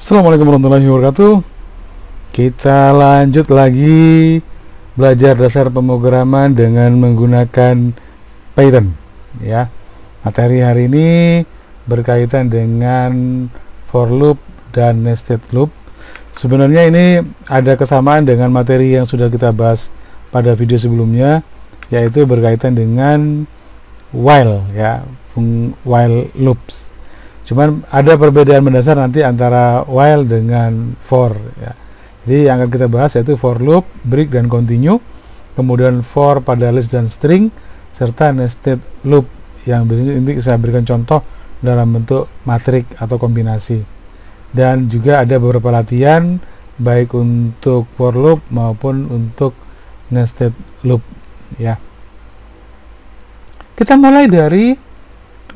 Assalamualaikum warahmatullahi wabarakatuh. Kita lanjut lagi belajar dasar pemrograman dengan menggunakan Python ya. Materi hari ini berkaitan dengan for loop dan nested loop. Sebenarnya ini ada kesamaan dengan materi yang sudah kita bahas pada video sebelumnya, yaitu berkaitan dengan while ya, while loops. Cuman ada perbedaan mendasar nanti antara while dengan for ya. Jadi yang akan kita bahas yaitu for loop, break dan continue, kemudian for pada list dan string, serta nested loop yang biasanya nanti saya berikan contoh dalam bentuk matrik atau kombinasi. Dan juga ada beberapa latihan baik untuk for loop maupun untuk nested loop ya. Kita mulai dari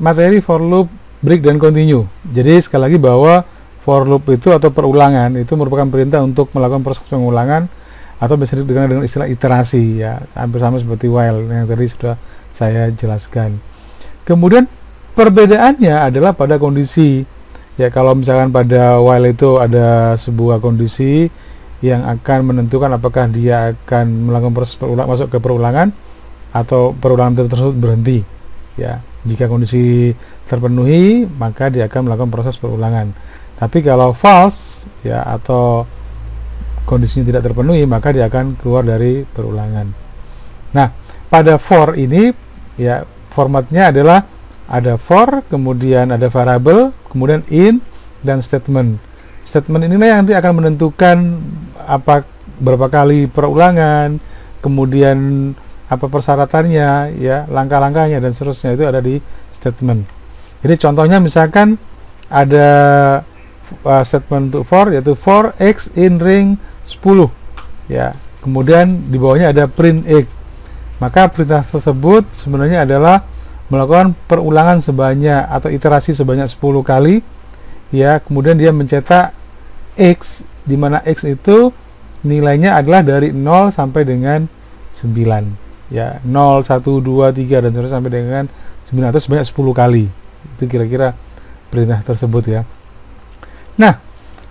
materi for loop, break dan continue. Jadi sekali lagi bahwa for loop itu atau perulangan itu merupakan perintah untuk melakukan proses pengulangan atau bisa dikenal dengan istilah iterasi ya, hampir sama seperti while yang tadi sudah saya jelaskan. Kemudian perbedaannya adalah pada kondisi ya. Kalau misalkan pada while itu ada sebuah kondisi yang akan menentukan apakah dia akan melakukan proses masuk ke perulangan atau perulangan tersebut berhenti ya. Jika kondisi terpenuhi, maka dia akan melakukan proses perulangan. Tapi kalau false ya atau kondisinya tidak terpenuhi, maka dia akan keluar dari perulangan. Nah, pada for ini ya formatnya adalah ada for, kemudian ada variable, kemudian in dan statement. Statement inilah yang nanti akan menentukan berapa kali perulangan, kemudian apa persyaratannya ya, langkah-langkahnya dan seterusnya, itu ada di statement. Jadi contohnya misalkan ada statement untuk for, yaitu for x in ring 10 ya, kemudian di bawahnya ada print x. Maka perintah tersebut sebenarnya adalah melakukan perulangan sebanyak atau iterasi sebanyak 10 kali ya, kemudian dia mencetak x, di mana x itu nilainya adalah dari 0 sampai dengan 9 ya, 0, 1, 2, 3 dan seterusnya sampai dengan 9, atau sebanyak 10 kali. Itu kira-kira perintah tersebut ya. Nah,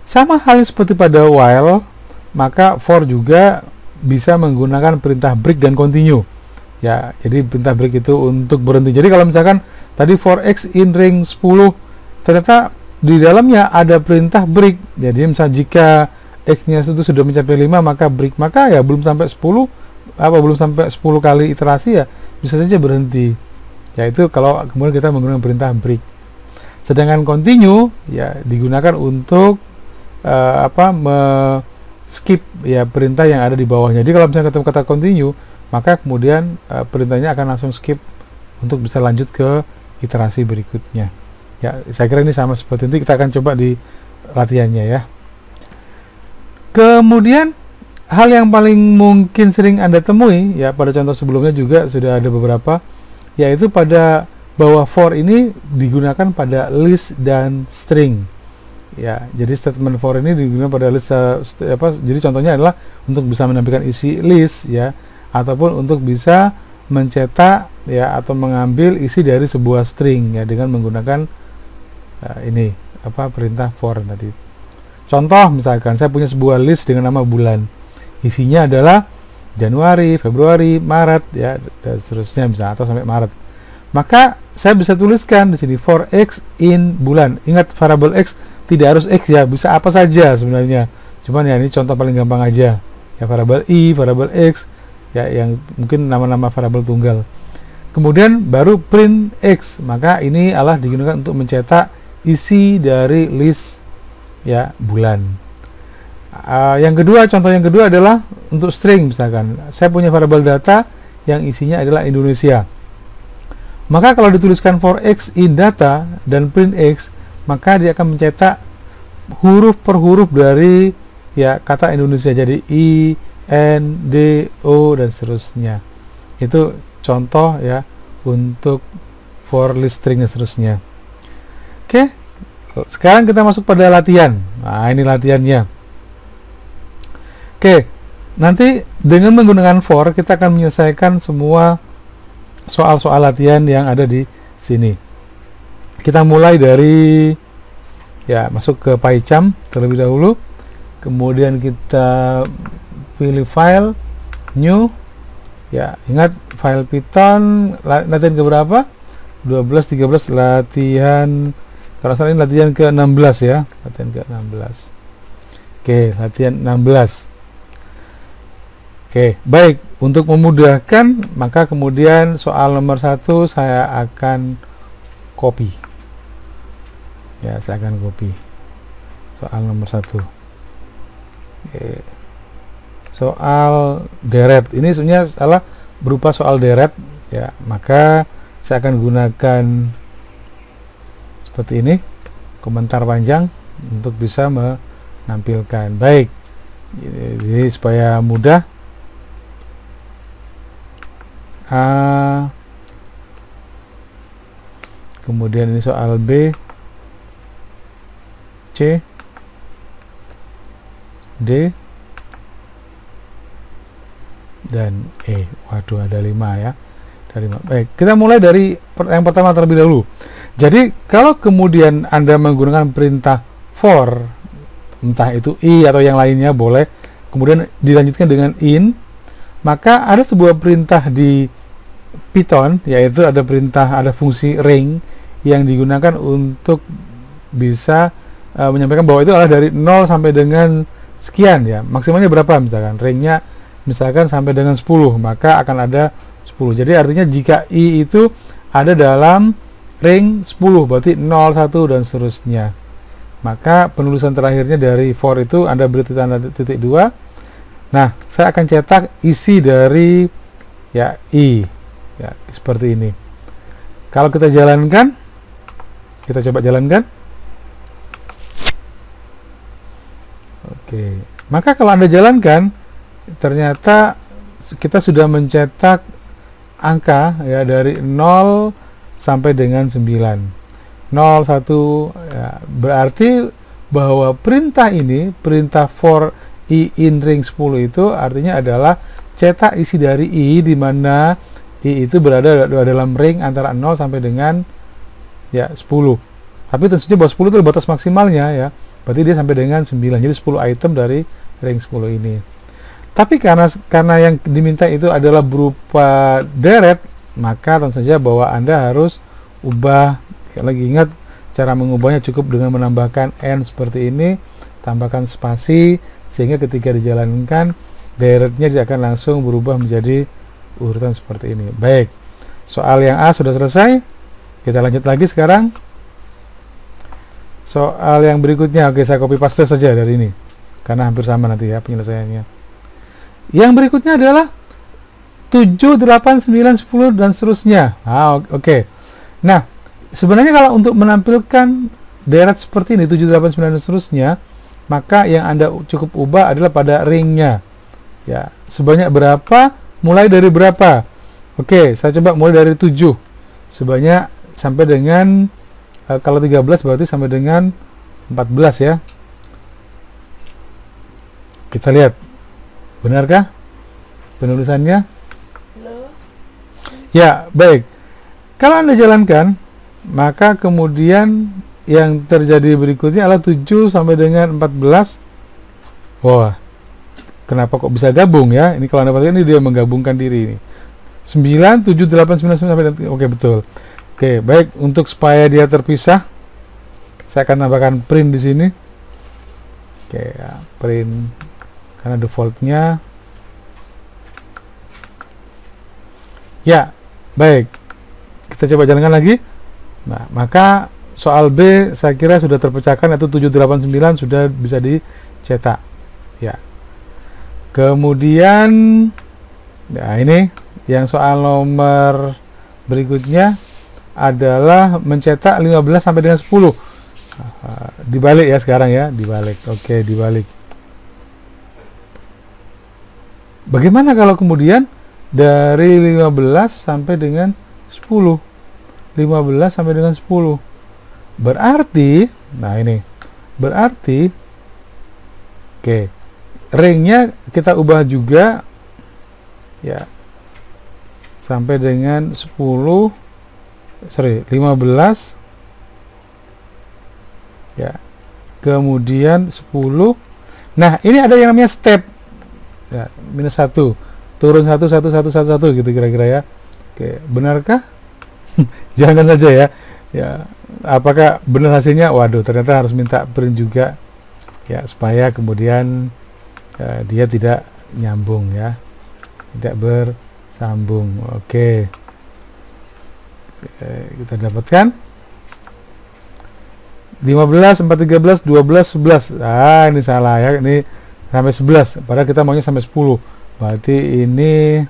sama halnya seperti pada while, maka for juga bisa menggunakan perintah break dan continue ya. Jadi perintah break itu untuk berhenti. Jadi kalau misalkan tadi for x in ring 10, ternyata di dalamnya ada perintah break. Jadi misalnya jika x-nya itu sudah mencapai 5, maka break, maka ya belum sampai 10 kali iterasi ya bisa saja berhenti ya. Itu kalau kemudian kita menggunakan perintah break. Sedangkan continue ya digunakan untuk skip ya perintah yang ada di bawahnya. Jadi kalau misalnya ketemu kata continue, maka kemudian perintahnya akan langsung skip untuk bisa lanjut ke iterasi berikutnya ya. Saya kira ini sama seperti ini, kita akan coba di latihannya ya. Kemudian hal yang paling mungkin sering Anda temui ya, pada contoh sebelumnya juga sudah ada beberapa, yaitu pada bahwa for ini digunakan pada list dan string ya. Jadi statement for ini digunakan pada list jadi contohnya adalah untuk bisa menampilkan isi list ya, ataupun untuk bisa mencetak ya atau mengambil isi dari sebuah string ya dengan menggunakan perintah for tadi. Contoh misalkan saya punya sebuah list dengan nama bulan, isinya adalah Januari, Februari, Maret ya, dan seterusnya bisa, atau sampai Maret. Maka saya bisa tuliskan di sini for x in bulan. Ingat, variabel x tidak harus x ya, bisa apa saja sebenarnya. Cuman ya ini contoh paling gampang aja. Ya variabel i, variabel x ya, yang mungkin nama-nama variabel tunggal. Kemudian baru print x. Maka ini adalah digunakan untuk mencetak isi dari list ya bulan. Yang kedua, contoh yang kedua adalah untuk string. Misalkan saya punya variabel data yang isinya adalah Indonesia, maka kalau dituliskan for x in data dan print x, maka dia akan mencetak huruf per huruf dari ya kata Indonesia, jadi i, n, d, o dan seterusnya. Itu contoh ya untuk for list, string dan seterusnya. Oke, sekarang kita masuk pada latihan. Nah, ini latihannya. Oke, nanti dengan menggunakan for kita akan menyelesaikan semua soal-soal latihan yang ada di sini. Kita mulai dari Ya, masuk ke PyCharm terlebih dahulu. Kemudian kita pilih file, new. Ya, ingat file Python latihan ke berapa? 12, 13, latihan, kalau salah ini latihan ke 16 ya, latihan ke 16. Oke, latihan 16. Oke, baik. Untuk memudahkan, maka kemudian soal nomor 1 saya akan copy. Ya, saya akan copy soal nomor 1. Oke. Soal deret. Ini sebenarnya salah berupa soal deret ya, maka saya akan gunakan seperti ini, komentar panjang untuk bisa menampilkan. Baik. Jadi supaya mudah, A, kemudian ini soal B, C, D, dan E. Waduh, ada 5 ya. Ada 5. Baik, kita mulai dari yang pertama terlebih dahulu. Jadi kalau kemudian Anda menggunakan perintah for, entah itu i atau yang lainnya boleh, kemudian dilanjutkan dengan in, maka ada sebuah perintah di Python, yaitu ada fungsi ring yang digunakan untuk bisa menyampaikan bahwa itu adalah dari 0 sampai dengan sekian ya. Maksimalnya berapa misalkan? Ringnya misalkan sampai dengan 10, maka akan ada 10. Jadi artinya jika i itu ada dalam ring 10, berarti 0, 1 dan seterusnya. Maka penulisan terakhirnya dari for itu Anda beri tanda titik 2. Nah, saya akan cetak isi dari ya i ya, seperti ini. Kalau kita jalankan, kita coba jalankan. Oke, maka kalau Anda jalankan, ternyata kita sudah mencetak angka ya dari 0 sampai dengan 9. 0, 1 ya, berarti bahwa perintah ini, perintah for i in ring 10 itu artinya adalah cetak isi dari i, di mana i itu berada dalam ring antara 0 sampai dengan ya 10. Tapi tentunya bahwa 10 itu batas maksimalnya ya. Berarti dia sampai dengan 9. Jadi 10 item dari ring 10 ini. Tapi karena yang diminta itu adalah berupa deret, maka tentu saja bahwa Anda harus ubah. Lagi ingat, cara mengubahnya cukup dengan menambahkan n seperti ini, tambahkan spasi, sehingga ketika dijalankan deretnya dia akan langsung berubah menjadi urutan seperti ini. Baik, soal yang A sudah selesai. Kita lanjut lagi sekarang. Soal yang berikutnya, oke, saya copy paste saja dari ini karena hampir sama nanti ya penyelesaiannya. Yang berikutnya adalah 7, 8, 9, 10 dan seterusnya. Oke. Nah, sebenarnya kalau untuk menampilkan deret seperti ini 7, 8, 9 dan seterusnya, maka yang Anda cukup ubah adalah pada ringnya. Ya, sebanyak berapa, mulai dari berapa. Oke, saya coba mulai dari 7. Sebanyak sampai dengan kalau 13 berarti sampai dengan 14 ya. Kita lihat. Benarkah penulisannya? Halo. Ya, baik. Kalau Anda jalankan, maka kemudian yang terjadi berikutnya adalah 7 sampai dengan 14. Wah, kenapa kok bisa gabung ya? Ini kalau Anda perhatikan, ini dia menggabungkan diri ini. 9, 7, 8, 9, 9 sampai dengan, oke, betul. Oke, baik, untuk supaya dia terpisah, saya akan tambahkan print di sini. Oke, ya, print karena defaultnya. Ya, baik. Kita coba jalankan lagi. Nah, maka soal B saya kira sudah terpecahkan, yaitu 7, 8, 9 sudah bisa dicetak. Ya. Kemudian nah ini yang soal nomor berikutnya adalah mencetak 15 sampai dengan 10. Dibalik ya sekarang ya, dibalik. Oke, dibalik. Bagaimana kalau kemudian dari 15 sampai dengan 10? 15 sampai dengan 10. Berarti, nah ini. Berarti oke. Ringnya kita ubah juga ya sampai dengan 15 ya kemudian 10. Nah, ini ada yang namanya step ya, minus 1, turun 1, 1, 1, 1, 1 gitu kira-kira ya. Oke, benarkah? Jangan saja ya. Ya, apakah benar hasilnya? Waduh, ternyata harus minta print juga ya, supaya kemudian dia tidak nyambung ya, tidak bersambung. Oke. Kita dapatkan 15, 4, 13, 12, 11. Ah, ini salah ya, ini sampai 11, padahal kita maunya sampai 10. Berarti ini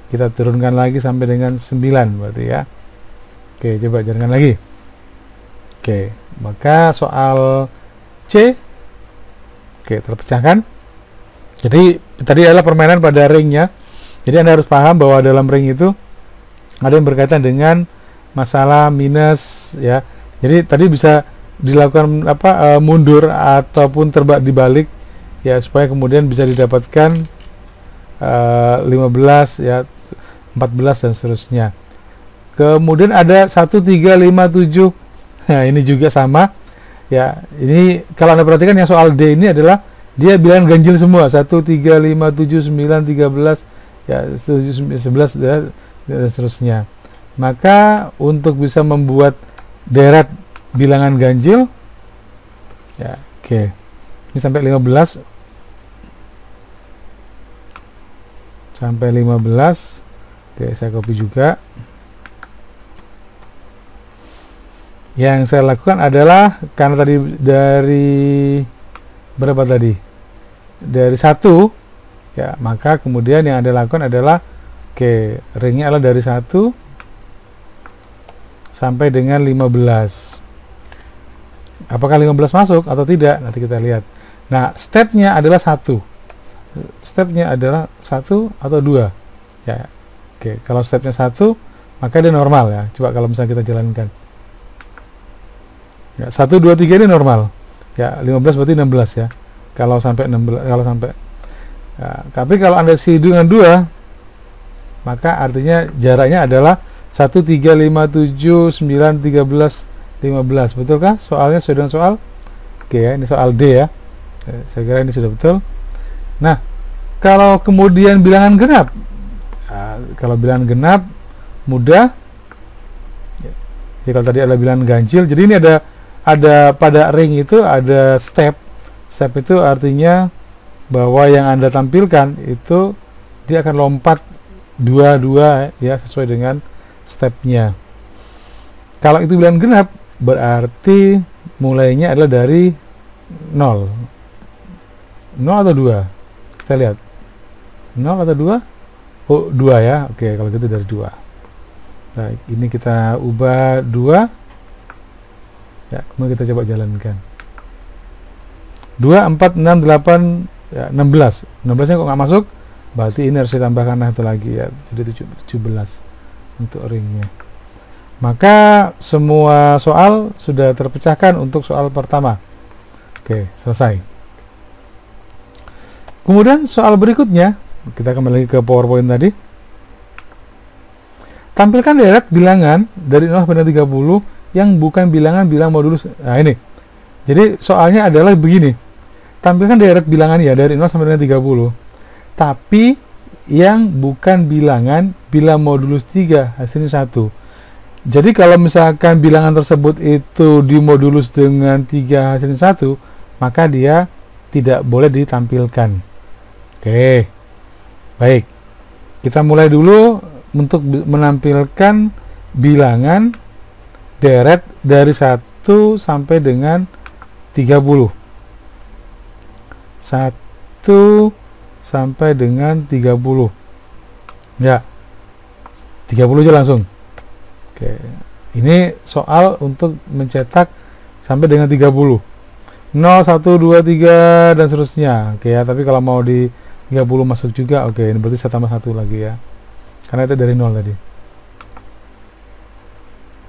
kita turunkan lagi sampai dengan 9 berarti ya. Oke, coba jalankan lagi. Oke, maka soal C terpecahkan. Jadi tadi adalah permainan pada ringnya. Jadi Anda harus paham bahwa dalam ring itu ada yang berkaitan dengan masalah minus ya. Jadi tadi bisa dilakukan mundur ataupun dibalik ya, supaya kemudian bisa didapatkan 15 ya, 14 dan seterusnya. Kemudian ada 1, 3, 5, 7. Nah, ini juga sama ya. Ini kalau Anda perhatikan yang soal D ini adalah dia bilangan ganjil semua, 1, 3, 5, 7, 9, 13 ya, 11 dan seterusnya. Maka untuk bisa membuat deret bilangan ganjil ya, oke. Ini sampai 15. Sampai 15. Oke, saya copy juga. Yang saya lakukan adalah, karena tadi dari berapa tadi? Dari 1 ya, maka kemudian yang Anda lakukan adalah ringnya adalah dari 1 sampai dengan 15. Apakah 15 masuk atau tidak? Nanti kita lihat. Nah, stepnya adalah 1. Stepnya adalah 1 atau 2. Ya. Oke, kalau stepnya 1, maka dia normal ya. Coba kalau misalnya kita jalankan. Ya, 1, 2, 3 ini normal. Ya, 15 berarti 16 ya. Kalau sampai 16, kalau sampai ya, tapi kalau Anda isi dengan 2, maka artinya jaraknya adalah 1, 3, 5, 7, 9, 13, 15. Betulkah soalnya sesuai dengan soal? Oke ya, ini soal D ya. Saya kira ini sudah betul. Nah, kalau kemudian bilangan genap, kalau bilangan genap mudah ya, kalau tadi adalah bilangan ganjil. Jadi ini ada pada ring itu ada step itu artinya bahwa yang Anda tampilkan itu dia akan lompat 2 ya, sesuai dengan stepnya. Kalau itu bilangan genap berarti mulainya adalah dari 0 atau 2. Kita lihat 0 atau 2. Oh, 2 ya. Oke, kalau gitu dari 2. Nah, ini kita ubah 2 ya, kemudian kita coba jalankan 2, 4, 6, 8 ya, 16 nya kok nggak masuk, berarti ini harus ditambahkan satu lagi ya, jadi 17 untuk ringnya. Maka semua soal sudah terpecahkan untuk soal pertama. Oke, selesai. Kemudian soal berikutnya, kita kembali lagi ke PowerPoint tadi. Tampilkan deret bilangan dari 0 sampai 30 yang bukan bilangan bilang modulus. Nah, ini. Jadi soalnya adalah begini. Tampilkan deret bilangan ya dari 0 sampai 30. Tapi yang bukan bilangan bilang modulus 3, hasilnya 1. Jadi kalau misalkan bilangan tersebut itu dimodulus dengan 3 hasilnya 1, maka dia tidak boleh ditampilkan. Oke, baik. Kita mulai dulu untuk menampilkan bilangan deret dari 1 sampai dengan 30. 1 sampai dengan 30. Ya, 30 aja langsung. Oke, ini soal untuk mencetak sampai dengan 30. 0, 1, 2, 3 dan seterusnya. Oke ya, tapi kalau mau di 30 masuk juga, oke, ini berarti saya tambah 1 lagi ya. Karena itu dari 0 tadi.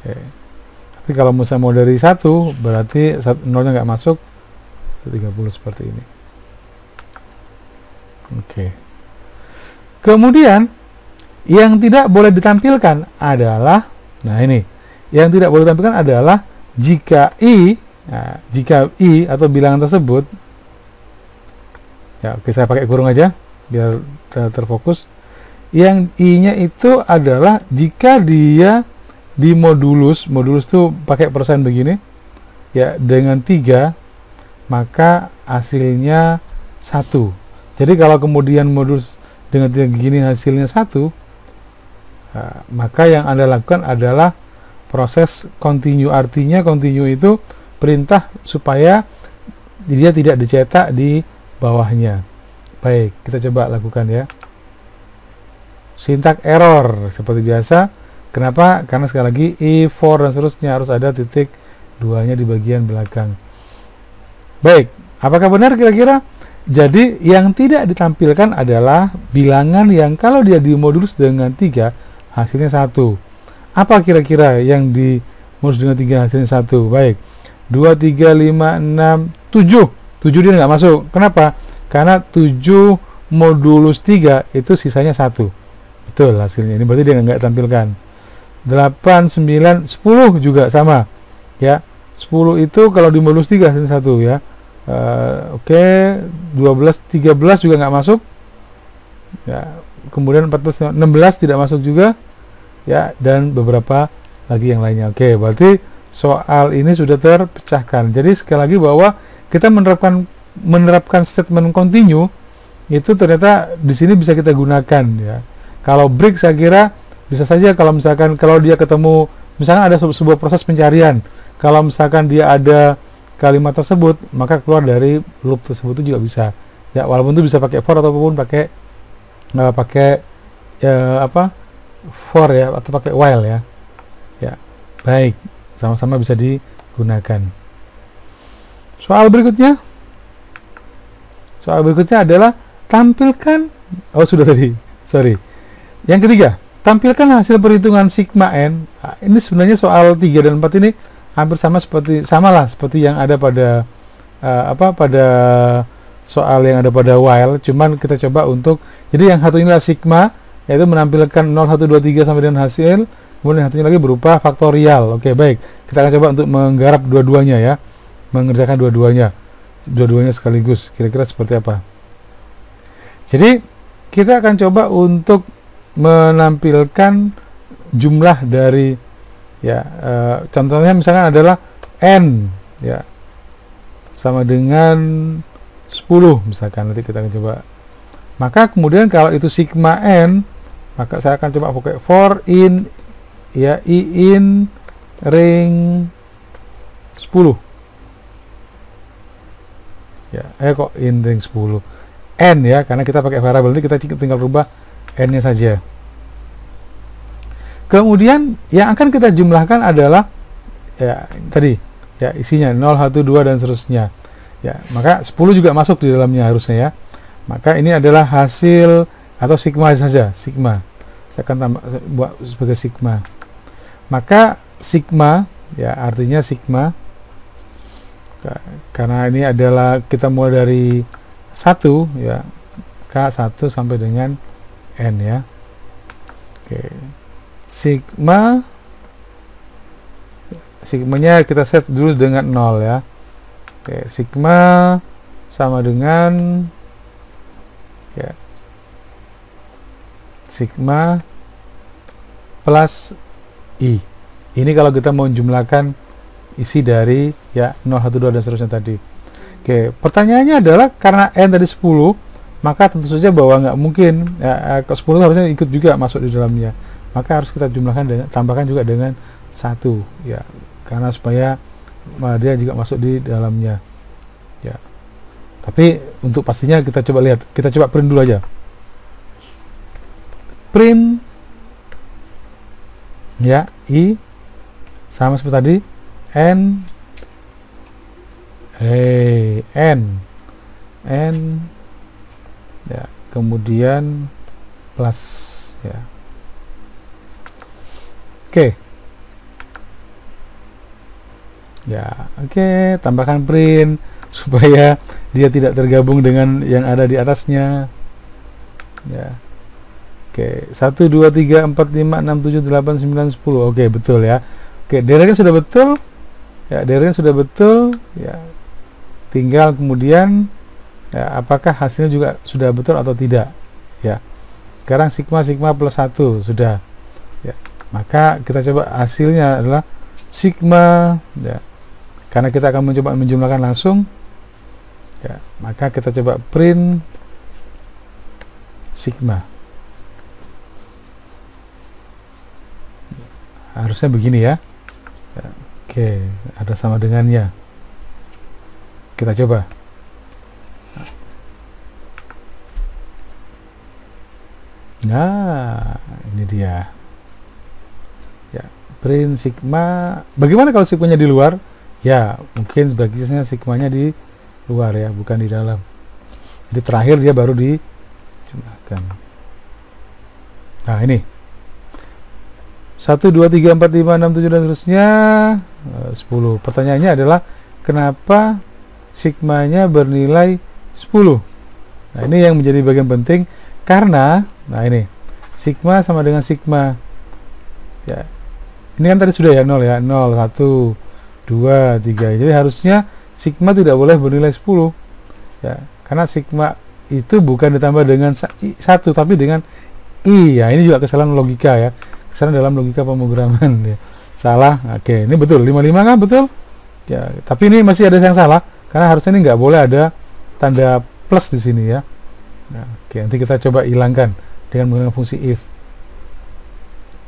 Oke. Tapi kalau misalnya mau dari 1, berarti 0-nya nggak masuk, 30 seperti ini. Oke. Kemudian yang tidak boleh ditampilkan adalah, nah ini, yang tidak boleh ditampilkan adalah jika I Nah, jika I atau bilangan tersebut, ya oke, saya pakai kurung aja biar terfokus. Yang I-nya itu adalah jika dia di modulus itu pakai persen begini, ya dengan 3, maka hasilnya 1. Jadi kalau kemudian modulus dengan 3 gini hasilnya 1, maka yang Anda lakukan adalah proses continue. Artinya continue itu perintah supaya dia tidak dicetak di bawahnya. Baik, kita coba lakukan ya. Syntax error seperti biasa. Kenapa? Karena sekali lagi i4 dan seterusnya harus ada titik 2-nya di bagian belakang. Baik, apakah benar kira-kira? Jadi yang tidak ditampilkan adalah bilangan yang kalau dia dimodulus dengan 3 hasilnya 1. Apa kira-kira yang dimodulus dengan 3 hasilnya 1? Baik, 2, 3, 5, 6, 7. 7 dia nggak masuk. Kenapa? Karena 7 modulus 3 itu sisanya 1. Betul hasilnya. Ini berarti dia nggak tampilkan. 8, 9, 10 juga sama. Ya, 10 itu kalau dimodulus 3 hasilnya 1 ya. Oke, 12, 13 juga nggak masuk. Ya, kemudian 14, 16 tidak masuk juga. Ya, dan beberapa lagi yang lainnya. Oke, berarti soal ini sudah terpecahkan. Jadi sekali lagi bahwa kita menerapkan statement continue itu ternyata di sini bisa kita gunakan ya. Kalau break saya kira bisa saja kalau misalkan kalau dia ketemu misalkan ada sebuah proses pencarian, kalau misalkan dia ada kalimat tersebut maka keluar dari loop tersebut itu juga bisa ya, walaupun itu bisa pakai for ataupun pakai for ya atau pakai while ya. Ya, baik, sama-sama bisa digunakan. Soal berikutnya adalah tampilkan, sudah tadi, sorry. Yang ketiga, tampilkan hasil perhitungan sigma n. Nah, ini sebenarnya soal 3 dan 4 ini hampir seperti yang ada pada pada soal yang ada pada while, cuman kita coba untuk, jadi yang satu inilah sigma, yaitu menampilkan 0, 1, 2, 3 sampai dengan hasil, kemudian yang satunya lagi berupa faktorial. Oke, baik, kita akan coba untuk menggarap dua-duanya ya, mengerjakan dua-duanya sekaligus. Kira-kira seperti apa? Jadi kita akan coba untuk menampilkan jumlah dari ya, contohnya misalkan adalah n ya sama dengan 10 misalkan, nanti kita akan coba. Maka kemudian kalau itu sigma n, maka saya akan coba pakai for in ya i in ring 10 ya, kok in ring 10 n ya, karena kita pakai variabel, nanti kita tinggal rubah n nya saja. Kemudian yang akan kita jumlahkan adalah ya tadi ya isinya 0, 1, 2 dan seterusnya ya, maka 10 juga masuk di dalamnya harusnya ya. Maka ini adalah hasil atau sigma saja, sigma saya akan tambah buat sebagai sigma. Maka sigma ya artinya sigma, karena ini adalah kita mulai dari 1 ya, K1 sampai dengan N ya. Oke, sigmanya kita set dulu dengan 0 ya. Oke, sigma sama dengan ya sigma plus i. Ini kalau kita mau jumlahkan isi dari ya 0, 1, 2 dan seterusnya tadi. Oke, pertanyaannya adalah karena n tadi 10, maka tentu saja bahwa nggak mungkin ya, ke 10 harusnya ikut juga masuk di dalamnya. Maka harus kita jumlahkan dengan, tambahkan juga dengan 1 ya, karena supaya dia juga masuk di dalamnya ya. Tapi untuk pastinya kita coba lihat, kita coba print dulu aja. Print ya i sama seperti tadi n ya, kemudian plus ya. Oke. Ya, oke, tambahkan print supaya dia tidak tergabung dengan yang ada di atasnya. Ya. Oke, 1 2 3 4 5 6 7 8 9 10. Oke, betul ya. Oke, dereknya sudah betul. ya dari sudah betul, ya tinggal kemudian ya, apakah hasilnya juga sudah betul atau tidak. Ya, sekarang sigma plus 1 sudah, ya, maka kita coba hasilnya adalah sigma, ya, karena kita akan mencoba menjumlahkan langsung, ya, maka kita coba print sigma. Harusnya begini ya. Oke, ada sama dengannya. Kita coba. Nah, ini dia. Ya, print sigma. Bagaimana kalau sigmanya di luar? Ya, mungkin sebagiannya sigmanya di luar ya, bukan di dalam. Jadi terakhir dia baru dijumlahkan. Nah, ini 1, 2, 3, 4, 5, 6, 7 dan seterusnya 10. Pertanyaannya adalah kenapa sigmanya bernilai 10? Nah, ini yang menjadi bagian penting karena nah ini sigma sama dengan sigma. Ya. Ini kan tadi sudah ya 0 ya, 0, 1, 2, 3. Jadi harusnya sigma tidak boleh bernilai 10. Ya, karena sigma itu bukan ditambah dengan 1 tapi dengan i. Ya, ini juga kesalahan logika ya. Kesalahan dalam logika pemrograman ya. Salah. Oke, ini betul 55 kan betul? Ya, tapi ini masih ada yang salah karena harusnya ini nggak boleh ada tanda plus di sini ya. Nah, oke, nanti kita coba hilangkan dengan menggunakan fungsi if.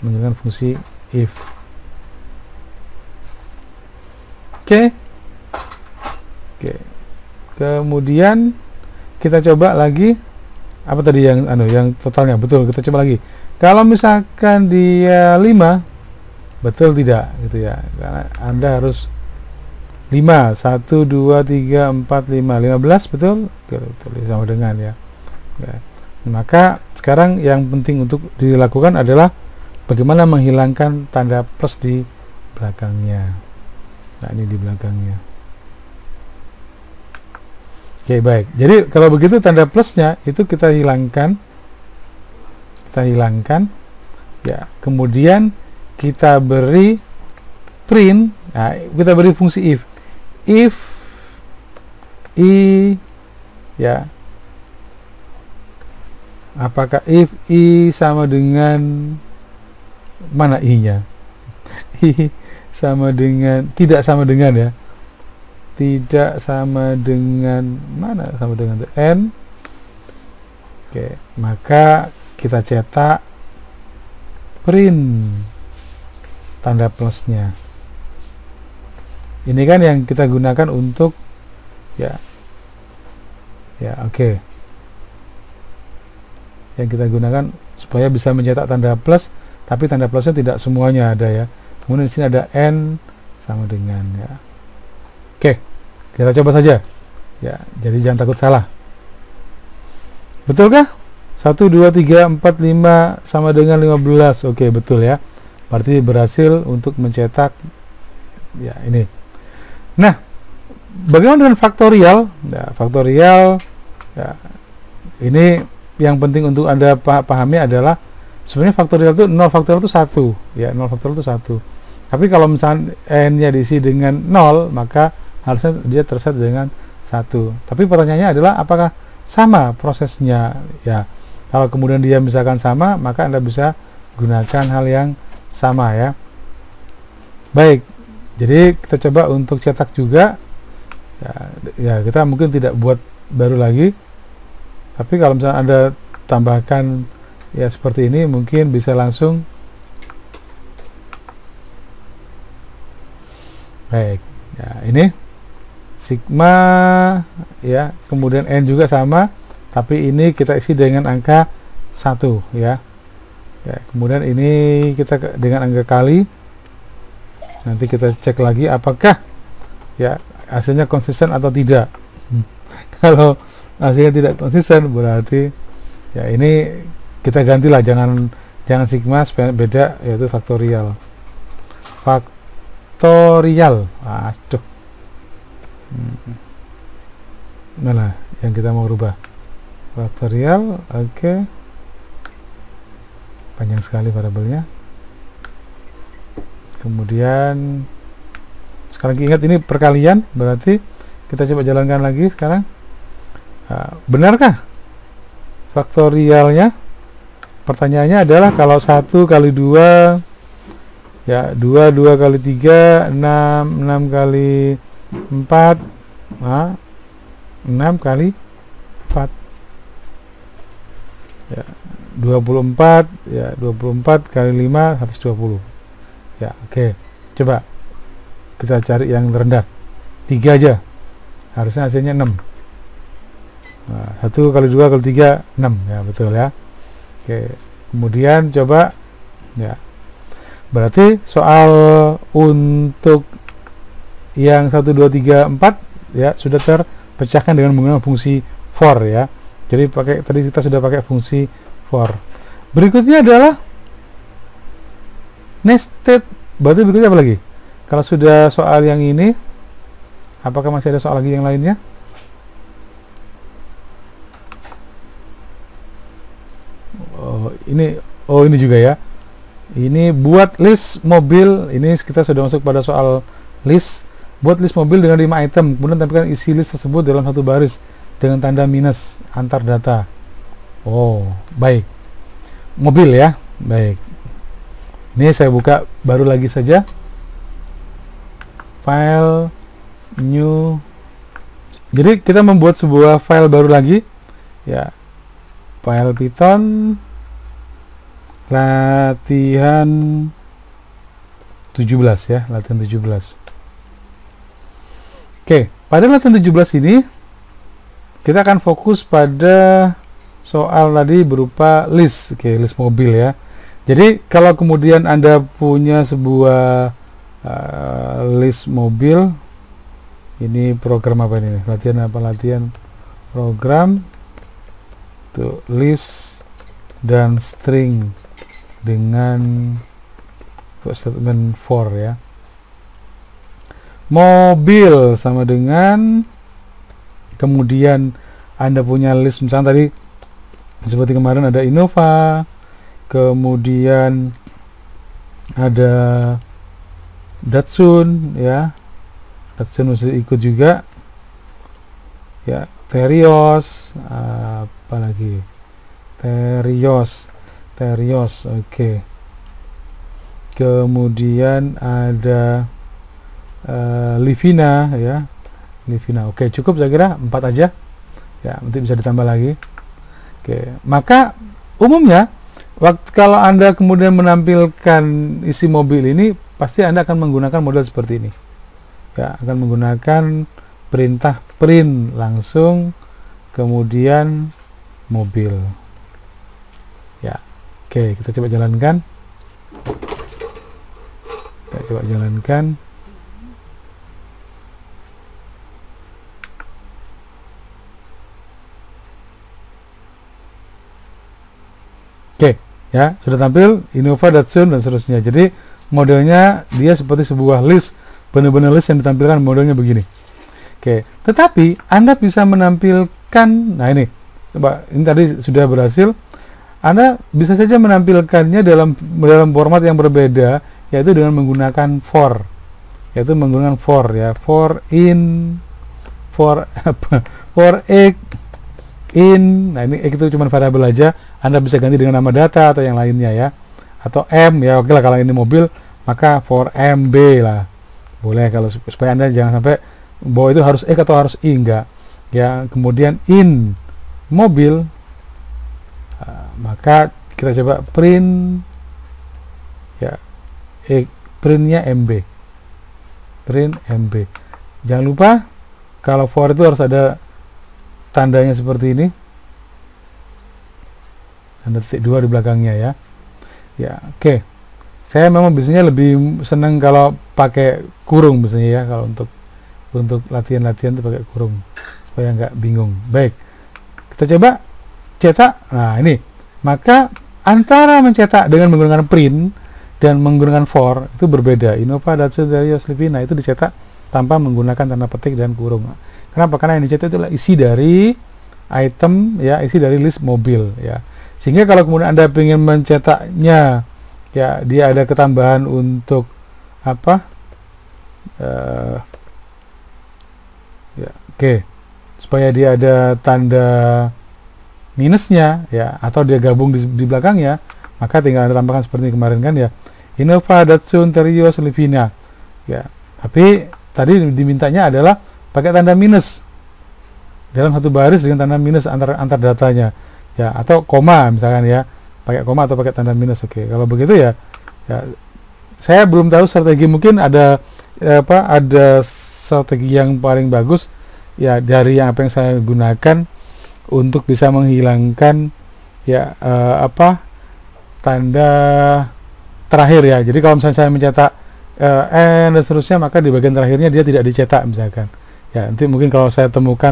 Menggunakan fungsi if. Oke. Oke. Kemudian kita coba lagi apa tadi yang yang totalnya betul, kita coba lagi. Kalau misalkan dia 5, betul tidak gitu ya, karena Anda harus 5, 1, 2, 3, 4, 5, 15 betul? Betul, sama dengan ya. Maka sekarang yang penting untuk dilakukan adalah bagaimana menghilangkan tanda plus di belakangnya. Nah, ini di belakangnya. Oke, baik. Jadi kalau begitu tanda plusnya itu kita hilangkan. Ya, kemudian kita beri print. Nah, kita beri fungsi if i, ya, apakah if i sama dengan mana i-nya? I sama dengan tidak sama dengan ya, tidak sama dengan mana, sama dengan n. Oke, maka kita cetak print tanda plusnya. Ini kan yang kita gunakan untuk ya oke. Yang kita gunakan supaya bisa mencetak tanda plus, tapi tanda plusnya tidak semuanya ada ya. Kemudian di sini ada n sama dengan ya. Oke, kita coba saja. Ya, jadi jangan takut salah. Betulkah? 1, 2, 3, 4, 5 sama dengan 15. Oke, betul ya. Berarti berhasil untuk mencetak ya ini. Nah, bagaimana dengan faktorial? Ya, faktorial ya, ini yang penting untuk Anda pahami adalah sebenarnya faktorial itu 0 faktorial itu 1 ya, 0 faktorial itu 1. Tapi kalau misalnya n-nya diisi dengan 0, maka harusnya dia terset dengan 1. Tapi pertanyaannya adalah apakah sama prosesnya ya. Kalau kemudian dia misalkan sama, maka Anda bisa gunakan hal yang sama ya. Baik, jadi kita coba untuk cetak juga ya, kita mungkin tidak buat baru lagi, tapi kalau misalnya Anda tambahkan ya seperti ini, mungkin bisa langsung. Baik ya, ini sigma ya, kemudian n juga sama, tapi ini kita isi dengan angka 1 ya. Ya, kemudian ini kita dengan angka kali. Nanti kita cek lagi apakah ya hasilnya konsisten atau tidak. Kalau hasilnya tidak konsisten berarti ya ini kita gantilah, jangan sigma supaya beda, yaitu faktorial. Aduh. Mana yang kita mau rubah? Faktorial, oke. Panjang sekali variabelnya. Kemudian Sekali lagi ingat, ini perkalian, berarti kita coba jalankan lagi sekarang. Benarkah faktorialnya? Pertanyaannya adalah kalau 1 kali 2, ya 2 kali 3, 6 kali 4, 6 kali 4, ya 24, ya 24 kali 5, 120. Ya, oke. Coba kita cari yang terendah, 3 aja, harusnya hasilnya 6. 1 kali 2 kali 3, 6, ya betul ya. Oke, kemudian coba, ya berarti soal untuk yang 1, 2, 3, 4 ya sudah terpecahkan dengan menggunakan fungsi for ya. Jadi tadi kita sudah pakai fungsi for. Berikutnya adalah nested. Berarti berikutnya apa lagi? Kalau sudah soal yang ini, apakah masih ada soal lagi yang lainnya? Ini juga ya. Ini buat list mobil. Ini kita sudah masuk pada soal list. Buat list mobil dengan 5 item, kemudian tampilkan isi list tersebut dalam satu baris dengan tanda minus antar data. Baik. Mobil ya. Baik. Ini saya buka baru lagi saja. File new. Jadi kita membuat sebuah file baru lagi. Ya. File Python latihan 17 ya, latihan 17. Oke, pada latihan 17 ini kita akan fokus pada soal tadi berupa list. Oke, list mobil ya. Jadi kalau kemudian Anda punya sebuah list mobil, ini program apa ini? Latihan apa? Latihan program tuh list dan string dengan statement for ya. Mobil sama dengan, kemudian Anda punya list, misalnya tadi seperti kemarin ada Innova, kemudian ada Datsun ya, Datsun mesti ikut juga ya, Terios, apa lagi, Terios, oke. Kemudian ada Livina ya, Livina. Oke, cukup saya kira 4 aja ya, nanti bisa ditambah lagi. Oke, maka umumnya kalau Anda kemudian menampilkan isi mobil ini, pasti Anda akan menggunakan model seperti ini ya, akan menggunakan perintah print langsung, kemudian mobil ya. Oke, kita coba jalankan. Oke ya, sudah tampil Innova, Datsun dan seterusnya. Jadi modelnya dia seperti sebuah list, benar-benar list yang ditampilkan modelnya begini. Oke, tetapi Anda bisa menampilkan, nah ini coba, ini tadi sudah berhasil. Anda bisa saja menampilkannya dalam format yang berbeda, yaitu dengan menggunakan for, yaitu menggunakan for ya, for in, for x in. Nah ini x itu cuma variabel aja, Anda bisa ganti dengan nama data atau yang lainnya ya, atau m ya. Oke lah, kalau ini mobil maka for mb lah, boleh, kalau supaya Anda jangan sampai bahwa itu harus x atau harus i, enggak ya. Kemudian in mobil, maka kita coba print ya, printnya mb, print mb. Jangan lupa kalau for itu harus ada tandanya seperti ini, tanda titik 2 di belakangnya ya. Ya, oke. Saya memang biasanya lebih senang kalau pakai kurung biasanya ya, kalau untuk latihan-latihan itu pakai kurung supaya nggak bingung. Baik, kita coba cetak. Nah ini, maka antara mencetak dengan menggunakan print dan menggunakan for itu berbeda. Innova, Datsun, Terios, Livina itu dicetak tanpa menggunakan tanda petik dan kurung. Kenapa? Karena yang dicetak itu adalah isi dari item ya, isi dari list mobil ya. Sehingga kalau kemudian Anda ingin mencetaknya ya, dia ada ketambahan untuk apa? Ya, oke. Supaya dia ada tanda minusnya ya, atau dia gabung di belakangnya, maka tinggal Anda tambahkan seperti kemarin kan ya. Innova Datsun Terios Livina. Ya, tapi tadi dimintanya adalah pakai tanda minus dalam satu baris dengan tanda minus antar datanya ya, atau koma misalkan ya, pakai koma atau pakai tanda minus. Oke, kalau begitu ya, saya belum tahu strategi, mungkin ada ada strategi yang paling bagus ya dari apa yang saya gunakan untuk bisa menghilangkan ya tanda terakhir ya. Jadi kalau misalnya saya mencetak N dan seterusnya, maka di bagian terakhirnya dia tidak dicetak misalkan ya. Nanti mungkin kalau saya temukan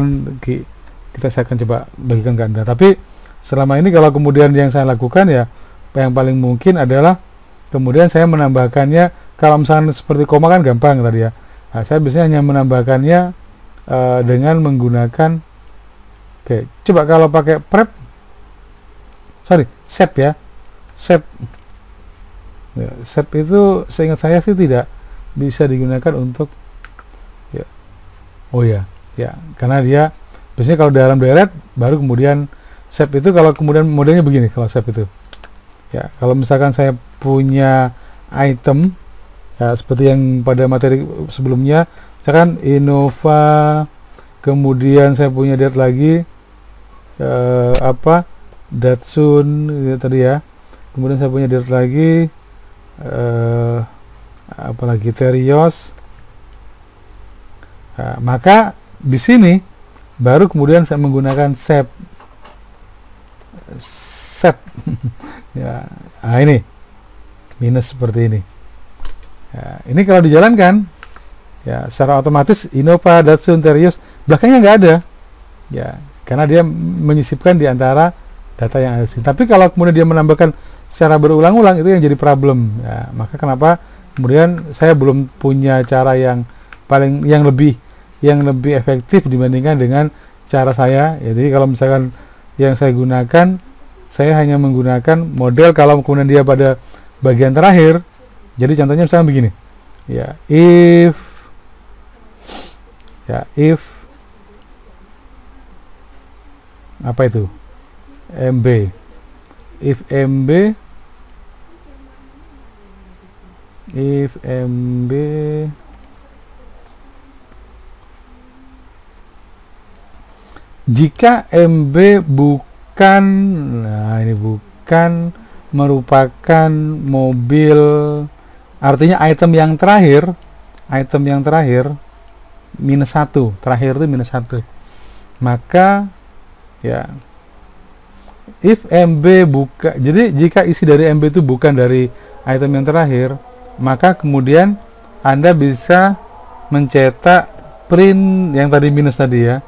saya akan coba bagikan ke Anda. Tapi selama ini kalau kemudian yang saya lakukan ya, yang paling mungkin adalah kemudian saya menambahkannya. Kalau misalnya seperti koma kan gampang tadi ya. Nah, saya biasanya hanya menambahkannya dengan menggunakan coba kalau pakai sep ya. Sep itu seingat saya sih tidak bisa digunakan untuk ya. Oh ya, karena dia biasanya kalau dalam deret baru kemudian sep itu, kalau kemudian modelnya begini kalau sep itu. Ya, kalau misalkan saya punya item ya seperti yang pada materi sebelumnya, misalkan Innova, kemudian saya punya deret lagi Datsun gitu tadi ya. Kemudian saya punya deret lagi apalagi Terios. Nah, maka di sini baru kemudian saya menggunakan sep ya. Nah, ini minus seperti ini ya. Ini kalau dijalankan ya secara otomatis Innova Datsun Terios belakangnya nggak ada ya, karena dia menyisipkan di antara data yang ada di sini. Tapi kalau kemudian dia menambahkan secara berulang-ulang, itu yang jadi problem ya. Maka kenapa kemudian saya belum punya cara yang lebih efektif dibandingkan dengan cara saya ya. Jadi kalau misalkan yang saya gunakan, saya hanya menggunakan model kalau kemudian dia pada bagian terakhir. Jadi contohnya misalnya begini ya, if apa itu MB, if MB jika MB bukan, nah ini bukan merupakan mobil, artinya item yang terakhir minus 1, terakhir itu minus 1, maka ya if MB bukan, jadi jika isi dari MB itu bukan dari item yang terakhir, maka kemudian Anda bisa mencetak print yang tadi minus tadi ya,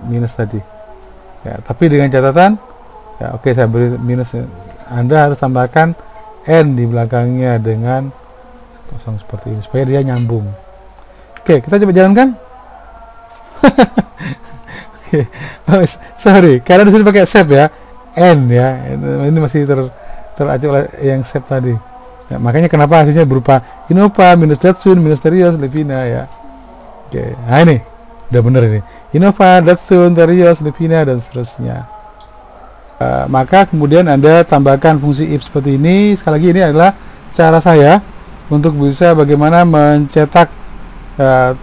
minus tadi ya, tapi dengan catatan ya, oke, saya beri minus, Anda harus tambahkan N di belakangnya dengan kosong seperti ini supaya dia nyambung. Oke, kita coba jalankan. Oke. Oh, sorry, karena di sini pakai sep ya, N ya, ini masih teracuk oleh yang sep tadi ya, makanya kenapa hasilnya berupa Innova minus Datsun minus Terios Livina ya. Oke, nah ini udah bener ini, Innova Datsun Terios Livina dan seterusnya. Maka kemudian Anda tambahkan fungsi if seperti ini. Sekali lagi, ini adalah cara saya untuk bisa bagaimana mencetak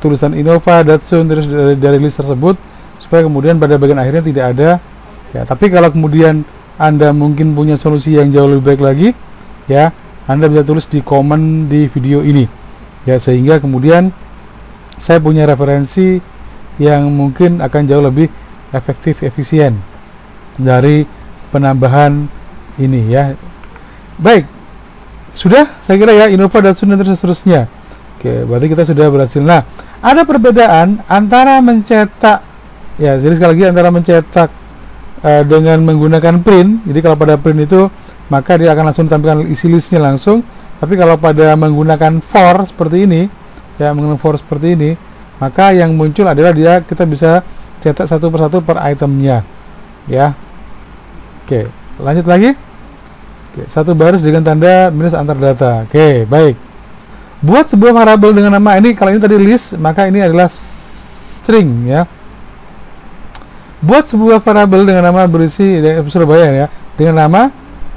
tulisan Innova Datsun dari list tersebut, supaya kemudian pada bagian akhirnya tidak ada ya. Tapi kalau kemudian Anda mungkin punya solusi yang jauh lebih baik lagi ya, Anda bisa tulis di komen di video ini ya, sehingga kemudian saya punya referensi yang mungkin akan jauh lebih efektif, efisien dari penambahan ini ya. Baik, sudah saya kira ya, Innova Datsun dan seterusnya. Oke, berarti kita sudah berhasil. Nah, ada perbedaan antara mencetak ya, jadi sekali lagi antara mencetak dengan menggunakan print. Jadi kalau pada print itu maka dia akan langsung tampilkan isi listnya langsung. Tapi kalau pada menggunakan for seperti ini ya, menggunakan for seperti ini, maka yang muncul adalah kita bisa cetak satu persatu per itemnya ya. Oke, lanjut lagi. Oke, satu baris dengan tanda minus antar data. Oke, baik. Buat sebuah variabel dengan nama ini, kalau ini tadi list, maka ini adalah string ya. Buat sebuah variabel dengan nama berisi Surabaya ya, dengan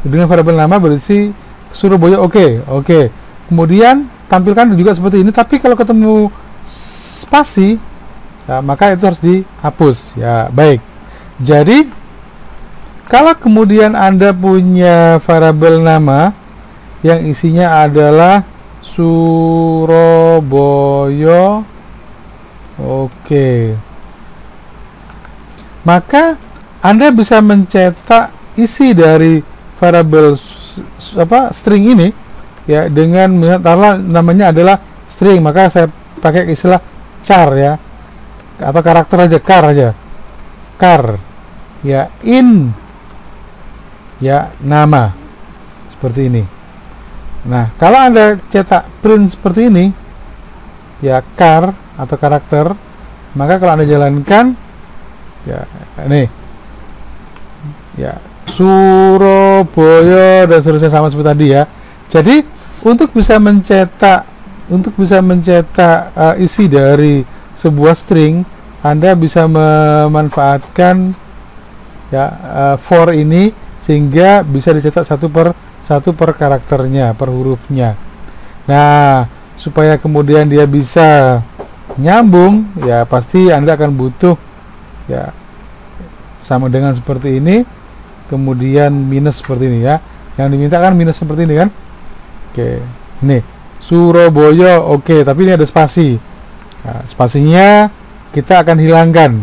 variabel nama berisi Surabaya, oke. Kemudian tampilkan juga seperti ini, tapi kalau ketemu spasi ya, maka itu harus dihapus ya. Baik, jadi kalau kemudian Anda punya variabel nama yang isinya adalah Surabaya, oke, maka Anda bisa mencetak isi dari variabel string ini ya dengan taruhlah namanya adalah string, maka saya pakai istilah char ya, atau karakter aja, char ya, in ya nama seperti ini. Nah, kalau Anda cetak print seperti ini ya, char atau karakter, maka kalau Anda jalankan ya ini ya Surabaya dan seterusnya sama seperti tadi ya. Jadi untuk bisa mencetak isi dari sebuah string, Anda bisa memanfaatkan ya for ini sehingga bisa dicetak satu per karakternya, per hurufnya. Nah, supaya kemudian dia bisa nyambung ya, pasti Anda akan butuh ya sama dengan seperti ini, kemudian minus seperti ini ya. Yang diminta kan minus seperti ini kan. Oke, ini Surabaya, oke, tapi ini ada spasi. Nah, spasinya kita akan hilangkan.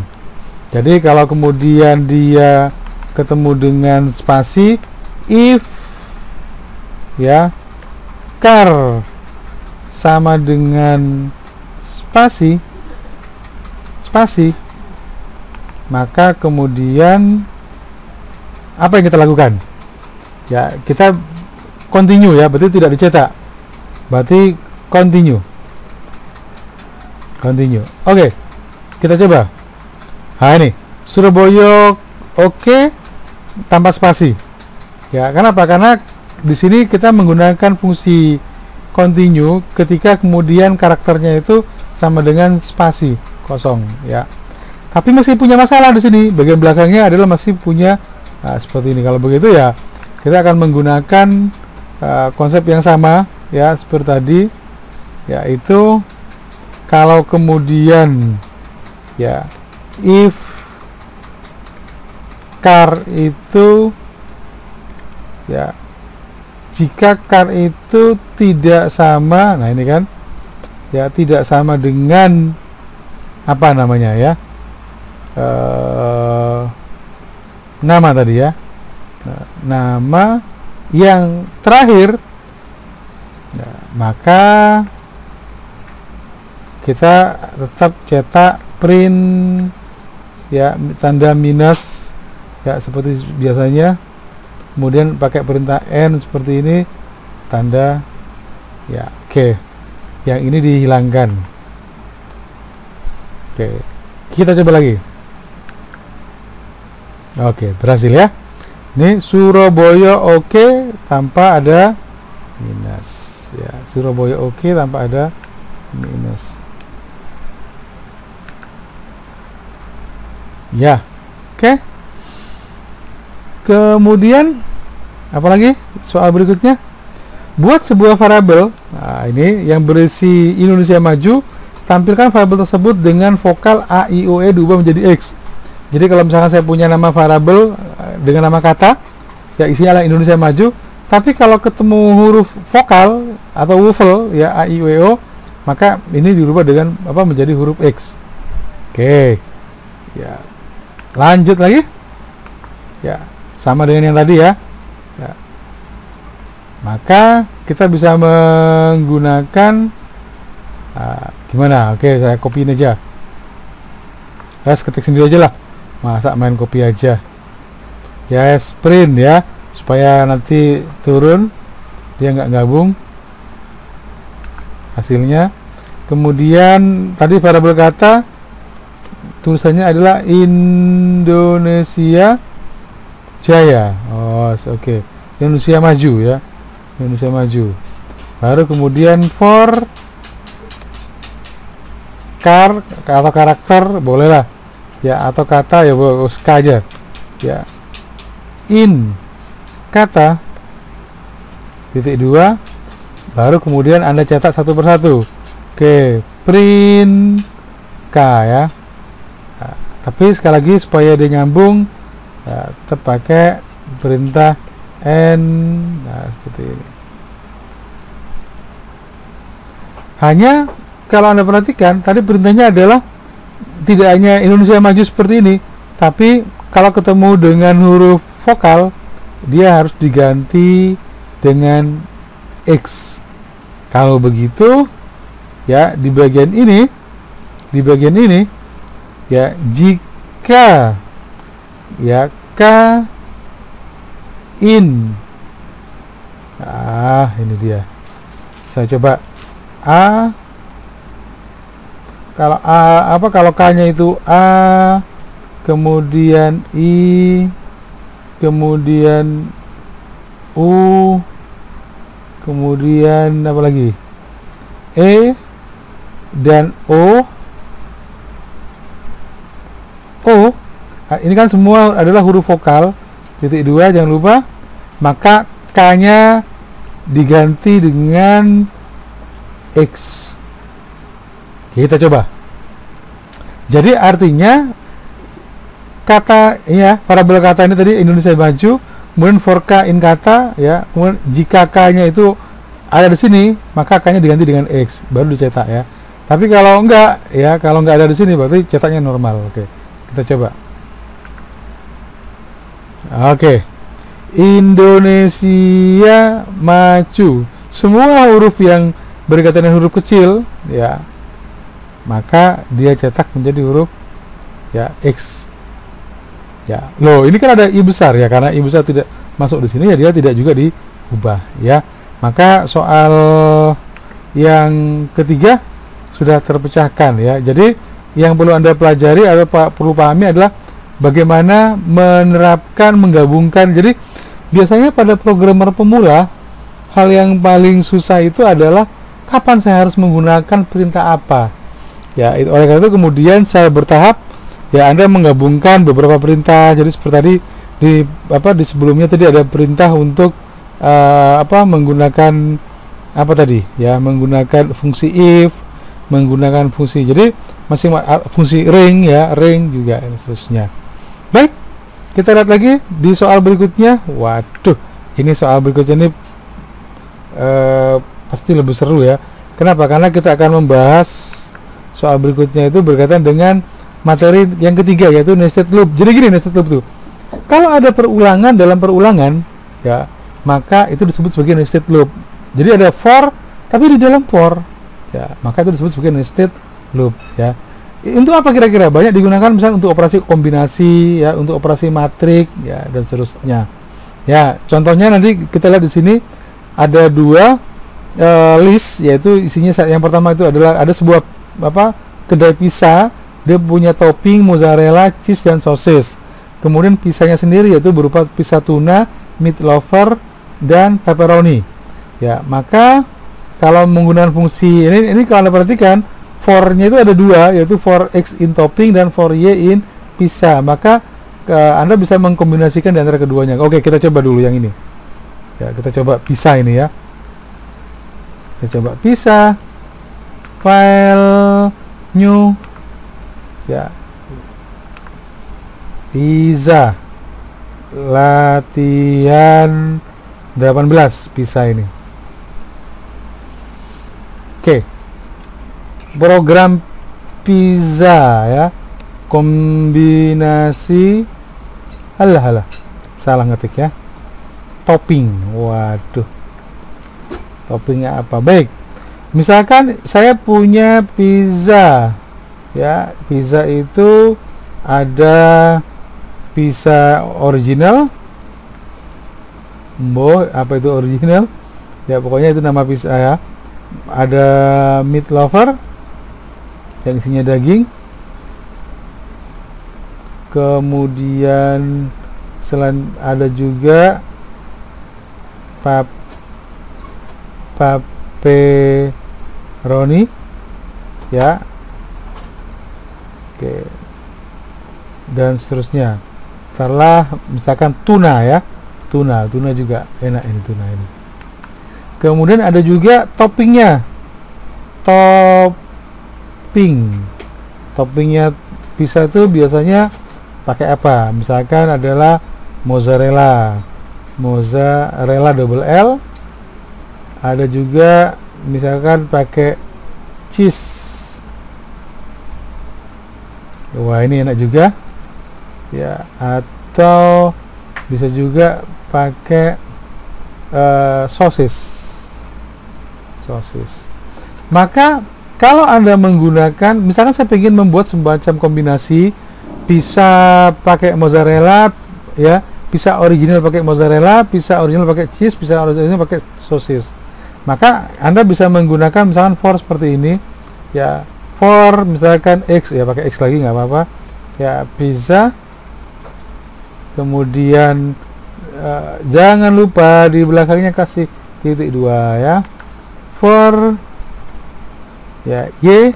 Jadi kalau kemudian dia ketemu dengan spasi, if ya char sama dengan spasi, maka kemudian apa yang kita lakukan? Ya, kita continue ya, berarti tidak dicetak. Berarti continue. Oke. Kita coba. Nah, ini Surabaya oke tanpa spasi. Ya, kenapa? Karena di sini kita menggunakan fungsi continue ketika kemudian karakternya itu sama dengan spasi kosong ya. Tapi masih punya masalah di sini. Bagian belakangnya adalah masih punya seperti ini. Kalau begitu ya, kita akan menggunakan konsep yang sama ya seperti tadi, yaitu kalau kemudian ya if char itu ya, jika char itu tidak sama, nah ini kan ya, tidak sama dengan apa namanya ya, nama tadi ya, nama yang terakhir, nah, maka kita tetap cetak print ya tanda minus ya seperti biasanya, kemudian pakai perintah n seperti ini, tanda ya oke, yang ini dihilangkan. Oke, kita coba lagi. Oke, berhasil ya. Ini Surabaya oke tanpa ada minus ya, Surabaya oke tanpa ada minus ya. Oke, kemudian apalagi soal berikutnya, buat sebuah variabel, nah ini yang berisi Indonesia Maju, tampilkan variabel tersebut dengan vokal A, I, O, E diubah menjadi X. Jadi kalau misalkan saya punya nama variabel dengan nama kata ya isinya adalah Indonesia Maju, tapi kalau ketemu huruf vokal atau vowel ya A, I, O, E, O, maka ini dirubah dengan apa, menjadi huruf X. Oke ya, lanjut lagi ya, sama dengan yang tadi ya. Maka kita bisa menggunakan gimana? Oke, saya copy aja. Saya ketik sendiri aja lah. Masa main copy aja. Ya, print ya, supaya nanti turun dia nggak gabung hasilnya. Kemudian tadi variabel kata tulisannya adalah Indonesia Jaya. Oh, oke. Indonesia Maju ya. Indonesia Maju. baru kemudian for car atau karakter bolehlah ya, atau kata ya k aja ya, in kata titik 2, baru kemudian Anda cetak satu persatu. Oke, print k ya. Nah, tapi sekali lagi supaya dia nyambung ya, tetap pakai perintah n. Nah, seperti ini. Hanya kalau Anda perhatikan tadi perintahnya adalah tidak hanya Indonesia maju seperti ini, tapi kalau ketemu dengan huruf vokal dia harus diganti dengan X. Kalau begitu ya, di bagian ini ya, jika ya k in, ini dia. Saya coba a, kalau a apa, kalau k-nya itu a, kemudian i, kemudian u, kemudian apa lagi, e dan o. Ini kan semua adalah huruf vokal. Titik 2 jangan lupa, maka k-nya diganti dengan x. Kita coba. Jadi artinya kata ya, parabel kata ini tadi Indonesia maju, kemudian for k in kata ya, kemudian jika k-nya itu ada di sini, maka k-nya diganti dengan x, baru dicetak ya. Tapi kalau enggak ya, kalau enggak ada di sini berarti cetaknya normal. Oke, kita coba. Oke, Indonesia maju. Semua huruf yang berkaitan dengan huruf kecil ya, maka dia cetak menjadi huruf ya X. Ya, loh ini kan ada I besar ya, karena I besar tidak masuk di sini ya, dia tidak juga diubah ya. Maka soal yang ketiga sudah terpecahkan ya. Jadi yang perlu Anda pelajari atau perlu pahami adalah bagaimana menerapkan, menggabungkan. Jadi biasanya pada programmer pemula hal yang paling susah itu adalah kapan saya harus menggunakan perintah apa. Ya, oleh karena itu kemudian saya bertahap ya, Anda menggabungkan beberapa perintah. Jadi seperti tadi di sebelumnya tadi ada perintah untuk menggunakan apa tadi ya, menggunakan fungsi if, menggunakan fungsi, jadi masih fungsi ring ya, ring juga dan seterusnya. Baik, kita lihat lagi di soal berikutnya. Waduh, ini soal berikutnya ini pasti lebih seru ya. Kenapa? Karena kita akan membahas soal berikutnya itu berkaitan dengan materi yang ketiga, yaitu nested loop. Jadi gini, nested loop itu kalau ada perulangan dalam perulangan ya, maka itu disebut sebagai nested loop. Jadi ada for tapi di dalam for ya, maka itu disebut sebagai nested loop ya. Untuk apa kira-kira? Banyak digunakan misalnya untuk operasi kombinasi ya, untuk operasi matrik ya, dan seterusnya ya. Contohnya nanti kita lihat di sini ada dua list, yaitu isinya yang pertama itu adalah ada sebuah kedai pizza, dia punya topping mozzarella, cheese dan sosis. Kemudian pizzanya sendiri yaitu berupa pizza tuna, meat lover dan pepperoni ya. Maka kalau menggunakan fungsi ini kalau Anda perhatikan, for-nya itu ada dua, yaitu for x in topping dan for y in pizza. Maka Anda bisa mengkombinasikan di antara keduanya. Oke, kita coba dulu yang ini ya, kita coba pizza ini ya. Kita coba pizza, file new ya, pizza latihan 18 pizza ini. Oke, program pizza ya, kombinasi salah ngetik ya, topping. Waduh, toppingnya apa? Baik, misalkan saya punya pizza ya, pizza itu ada pizza original, apa itu original ya, pokoknya itu nama pizza ya. Ada meat lover yang isinya daging, kemudian selain ada juga pepperoni, ya. Oke. Dan seterusnya. Setelah misalkan tuna, ya. Tuna juga enak ini, tuna ini. Kemudian ada juga toppingnya. Toppingnya pizza itu biasanya pakai apa? Misalkan adalah mozzarella double L. Ada juga misalkan pakai cheese. Wah, ini enak juga, ya. Atau bisa juga pakai sosis. Maka kalau Anda menggunakan, misalkan saya ingin membuat semacam kombinasi pizza pakai mozzarella, ya, pizza original pakai mozzarella, pizza original pakai cheese, pizza original pakai sosis. Maka Anda bisa menggunakan misalkan for seperti ini, ya, for misalkan X, ya pakai X lagi nggak apa-apa, ya, pizza. Kemudian jangan lupa di belakangnya kasih titik 2, ya, for, ya, Y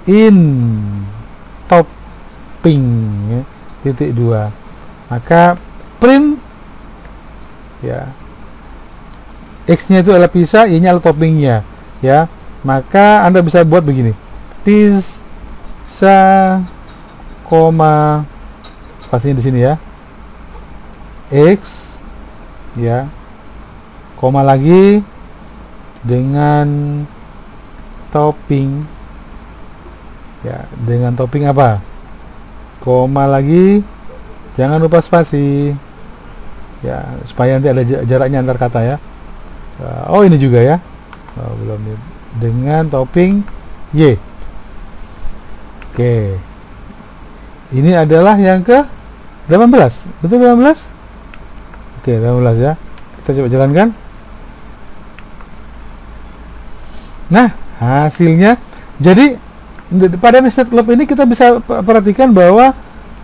in topping, ya, titik 2. Maka print, ya, X-nya itu adalah pizza, Y-nya adalah toppingnya, ya. Maka Anda bisa buat begini, pizza, koma, pastinya di sini, ya, X, ya, koma lagi dengan topping, ya, dengan topping apa, koma lagi, jangan lupa spasi, ya, supaya nanti ada jaraknya antar kata, ya. Oh, ini juga, ya, belum, dengan topping Y. Oke, ini adalah yang ke 18, betul 18? Oke, 18, ya. Kita coba jalankan. Nah, hasilnya, jadi pada nested loop ini kita bisa perhatikan bahwa,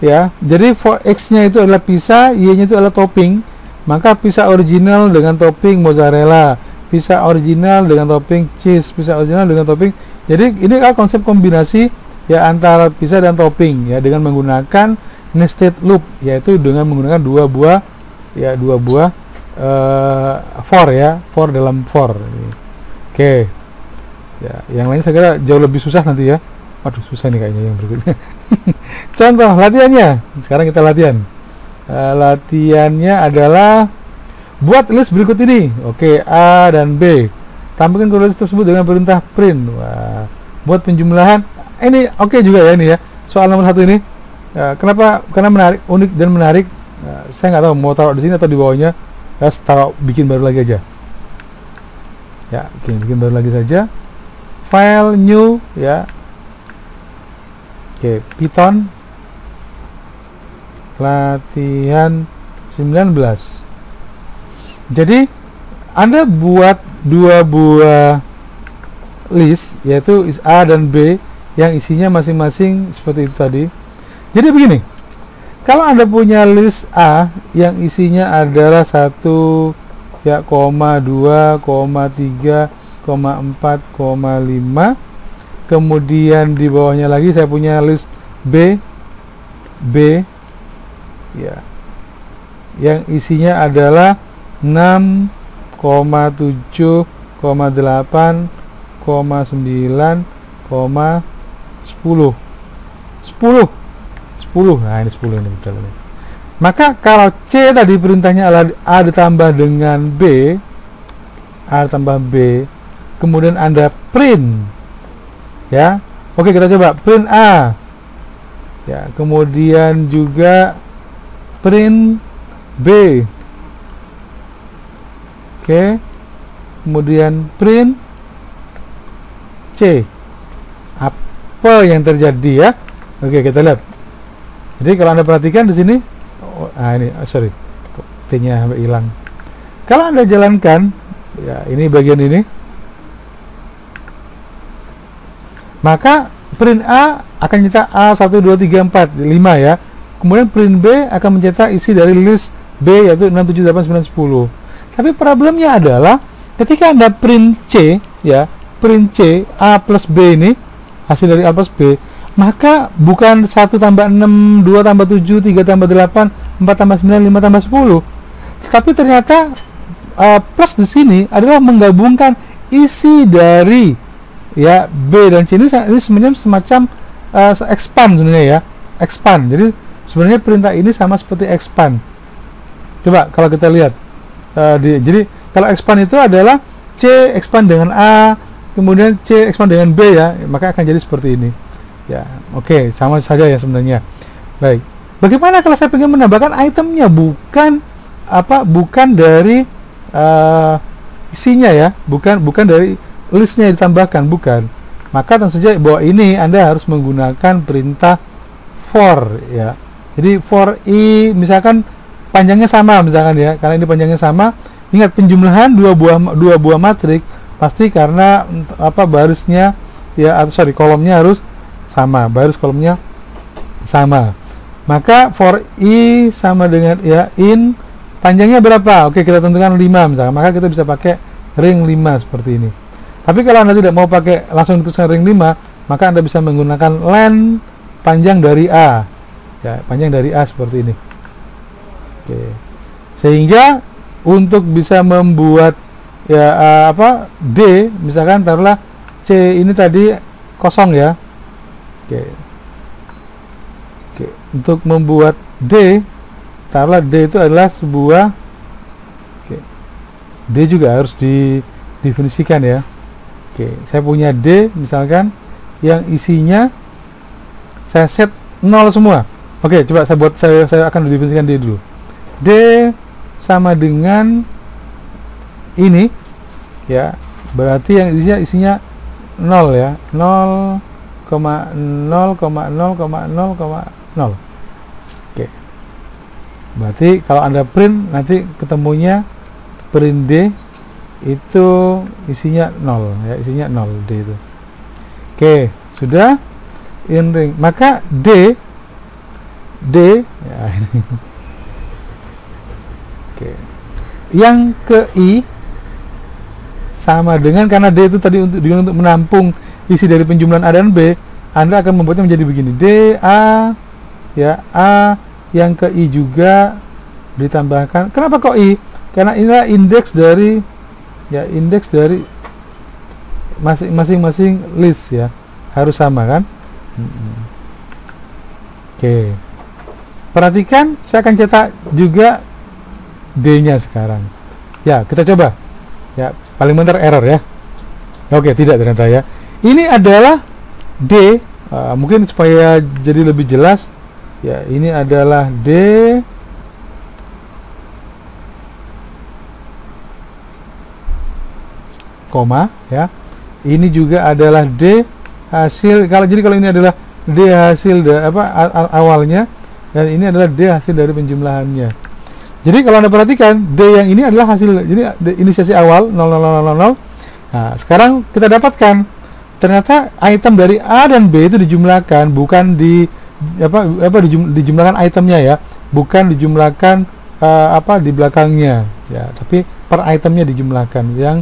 ya, jadi for X-nya itu adalah pizza, Y-nya itu adalah topping. Maka pizza original dengan topping mozzarella, pizza original dengan topping cheese, pizza original dengan topping. Jadi ini adalah konsep kombinasi, ya, antara pizza dan topping, ya, dengan menggunakan nested loop, yaitu dengan menggunakan dua buah for, ya, for dalam for. Oke. Ya, yang lain saya kira jauh lebih susah nanti, ya. Waduh, susah nih kayaknya yang berikutnya. Contoh latihannya. Sekarang kita latihan. Latihannya adalah buat list berikut ini. Oke, A dan B. Tampilkan korelasi tersebut dengan perintah print. Wah, buat penjumlahan. Ini oke juga, ya, ini, ya. Soal nomor 1 ini. Kenapa? Karena menarik, unik dan menarik. Saya nggak tahu mau taruh di sini atau di bawahnya. Taruh, bikin baru lagi aja. Ya, oke, bikin baru lagi saja. File new, ya. Oke, Python latihan 19. Jadi Anda buat dua buah list, yaitu A dan B, yang isinya masing-masing seperti itu tadi. Jadi begini, kalau Anda punya list A yang isinya adalah 1, ya, 2, 3, 4, 5, kemudian di bawahnya lagi saya punya list B, ya, yang isinya adalah 6, 7, 8, 9, 10. Nah, ini 10 ini betul ini. Maka kalau C tadi perintahnya adalah A ditambah dengan B, kemudian Anda print, ya. Oke, kita coba print A, ya, kemudian juga print B. Oke, kemudian print C. Apa yang terjadi, ya? Oke, kita lihat. Jadi kalau Anda perhatikan di sini, ini sorry, T-nya sampai hilang. Kalau Anda jalankan, ya, ini bagian ini, maka print A akan mencetak A 1, 2, 3, 4, 5, ya. Kemudian print B akan mencetak isi dari list B, yaitu 6, 7, 8, 9, 10. Tapi problemnya adalah ketika Anda print C, ya, print C A plus B ini, hasil dari A plus B, maka bukan 1 tambah 6, 2 tambah 7, 3 tambah 8, 4 tambah 9, 5 tambah 10. Tapi ternyata plus di sini adalah menggabungkan isi dari ya B dan C ini sebenarnya semacam expand sebenarnya ya, expand. Jadi sebenarnya perintah ini sama seperti expand. Coba kalau kita lihat, jadi kalau expand itu adalah C expand dengan A, kemudian C expand dengan B ya, maka akan jadi seperti ini. Ya, oke, sama saja ya sebenarnya. Baik, bagaimana kalau saya ingin menambahkan itemnya, bukan dari isinya ya, bukan dari listnya ditambahkan, bukan. Maka tentu saja bahwa ini Anda harus menggunakan perintah for ya. Jadi for i misalkan panjangnya sama misalkan ya, karena ini panjangnya sama. Ingat penjumlahan dua buah matrik pasti karena barisnya ya, atau kolomnya harus sama, baris kolomnya sama. Maka for i sama dengan ya in panjangnya berapa? Oke, kita tentukan 5 misalkan, maka kita bisa pakai ring 5 seperti ini. Tapi kalau Anda tidak mau pakai langsung dituliskan ring 5, maka Anda bisa menggunakan len panjang dari A. Ya, panjang dari A seperti ini. Oke. Sehingga untuk bisa membuat ya D, misalkan taruhlah C ini tadi kosong ya. Oke. Oke, untuk membuat D, taruhlah D itu adalah sebuah, oke, D juga harus didefinisikan ya. Oke, saya punya D misalkan yang isinya saya set 0 semua. Oke, coba saya akan definisikan D dulu. D sama dengan ini ya, berarti yang isinya 0 ya, 0,0,0,0,0. Oke, berarti kalau Anda print nanti ketemunya print D itu isinya 0 ya, isinya 0 D itu. Oke, sudah in ring, maka D ya ini. Oke, yang ke I sama dengan, karena D itu tadi untuk menampung isi dari penjumlahan A dan B, Anda akan membuatnya menjadi begini, D A ya, A yang ke I juga ditambahkan. Kenapa kok I? Karena inilah indeks dari ya, indeks dari masing-masing list ya, harus sama kan. Oke, perhatikan saya akan cetak juga D nya sekarang ya, kita coba ya, paling bentar error ya. Oke, tidak ternyata ya, ini adalah D. Mungkin supaya jadi lebih jelas ya, ini adalah D koma ya, ini juga adalah D hasil, kalau ini adalah D hasil awalnya, dan ini adalah D hasil dari penjumlahannya. Jadi kalau Anda perhatikan, D yang ini adalah hasil, jadi inisiasi awal 0,0,0,0. Nah, sekarang kita dapatkan ternyata item dari A dan B itu dijumlahkan, bukan dijumlahkan itemnya ya, bukan dijumlahkan di belakangnya ya, tapi per itemnya dijumlahkan yang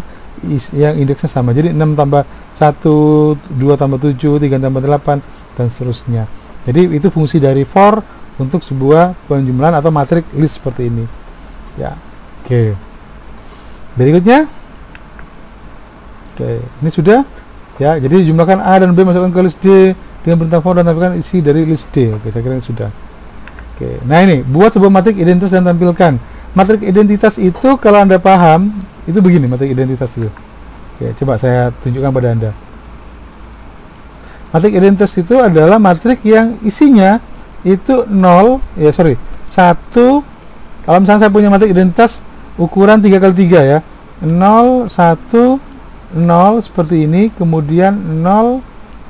indeksnya sama. Jadi 6 tambah 1, 2 tambah 7, 3 tambah 8 dan seterusnya. Jadi itu fungsi dari for untuk sebuah penjumlahan atau matrik list seperti ini ya. Oke, berikutnya, oke, ini sudah ya, jadi jumlahkan A dan B masukkan ke list D dengan perintah for dan tampilkan isi dari list D. Oke, saya kira ini sudah. Oke, nah ini buat sebuah matrik identitas dan tampilkan. Matrik identitas itu kalau Anda paham itu begini, matrik identitas itu. Oke, coba saya tunjukkan pada Anda. Matrik identitas itu adalah matrik yang isinya itu 1. Kalau misalnya saya punya matrik identitas ukuran 3x3 ya, 0, 1, 0 seperti ini, kemudian 0,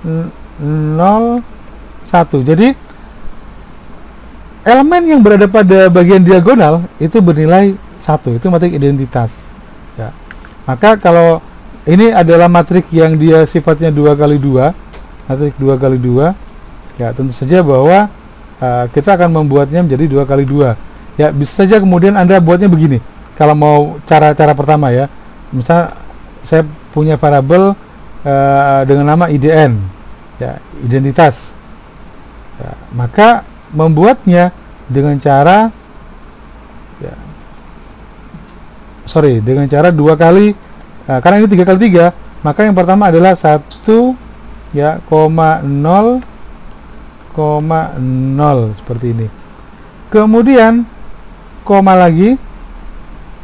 0, 1. Jadi elemen yang berada pada bagian diagonal itu bernilai 1, itu matrik identitas ya. Maka kalau ini adalah matrik yang dia sifatnya 2x2, matrik 2x2 ya, tentu saja bahwa kita akan membuatnya menjadi 2x2 ya. Bisa saja kemudian Anda buatnya begini, kalau mau cara pertama ya, misal saya punya variabel dengan nama IDN, ya, identitas. Ya, maka membuatnya dengan cara dengan cara 2 kali, karena ini 3 kali 3, maka yang pertama adalah 1 ya, 0,0 seperti ini. Kemudian koma lagi,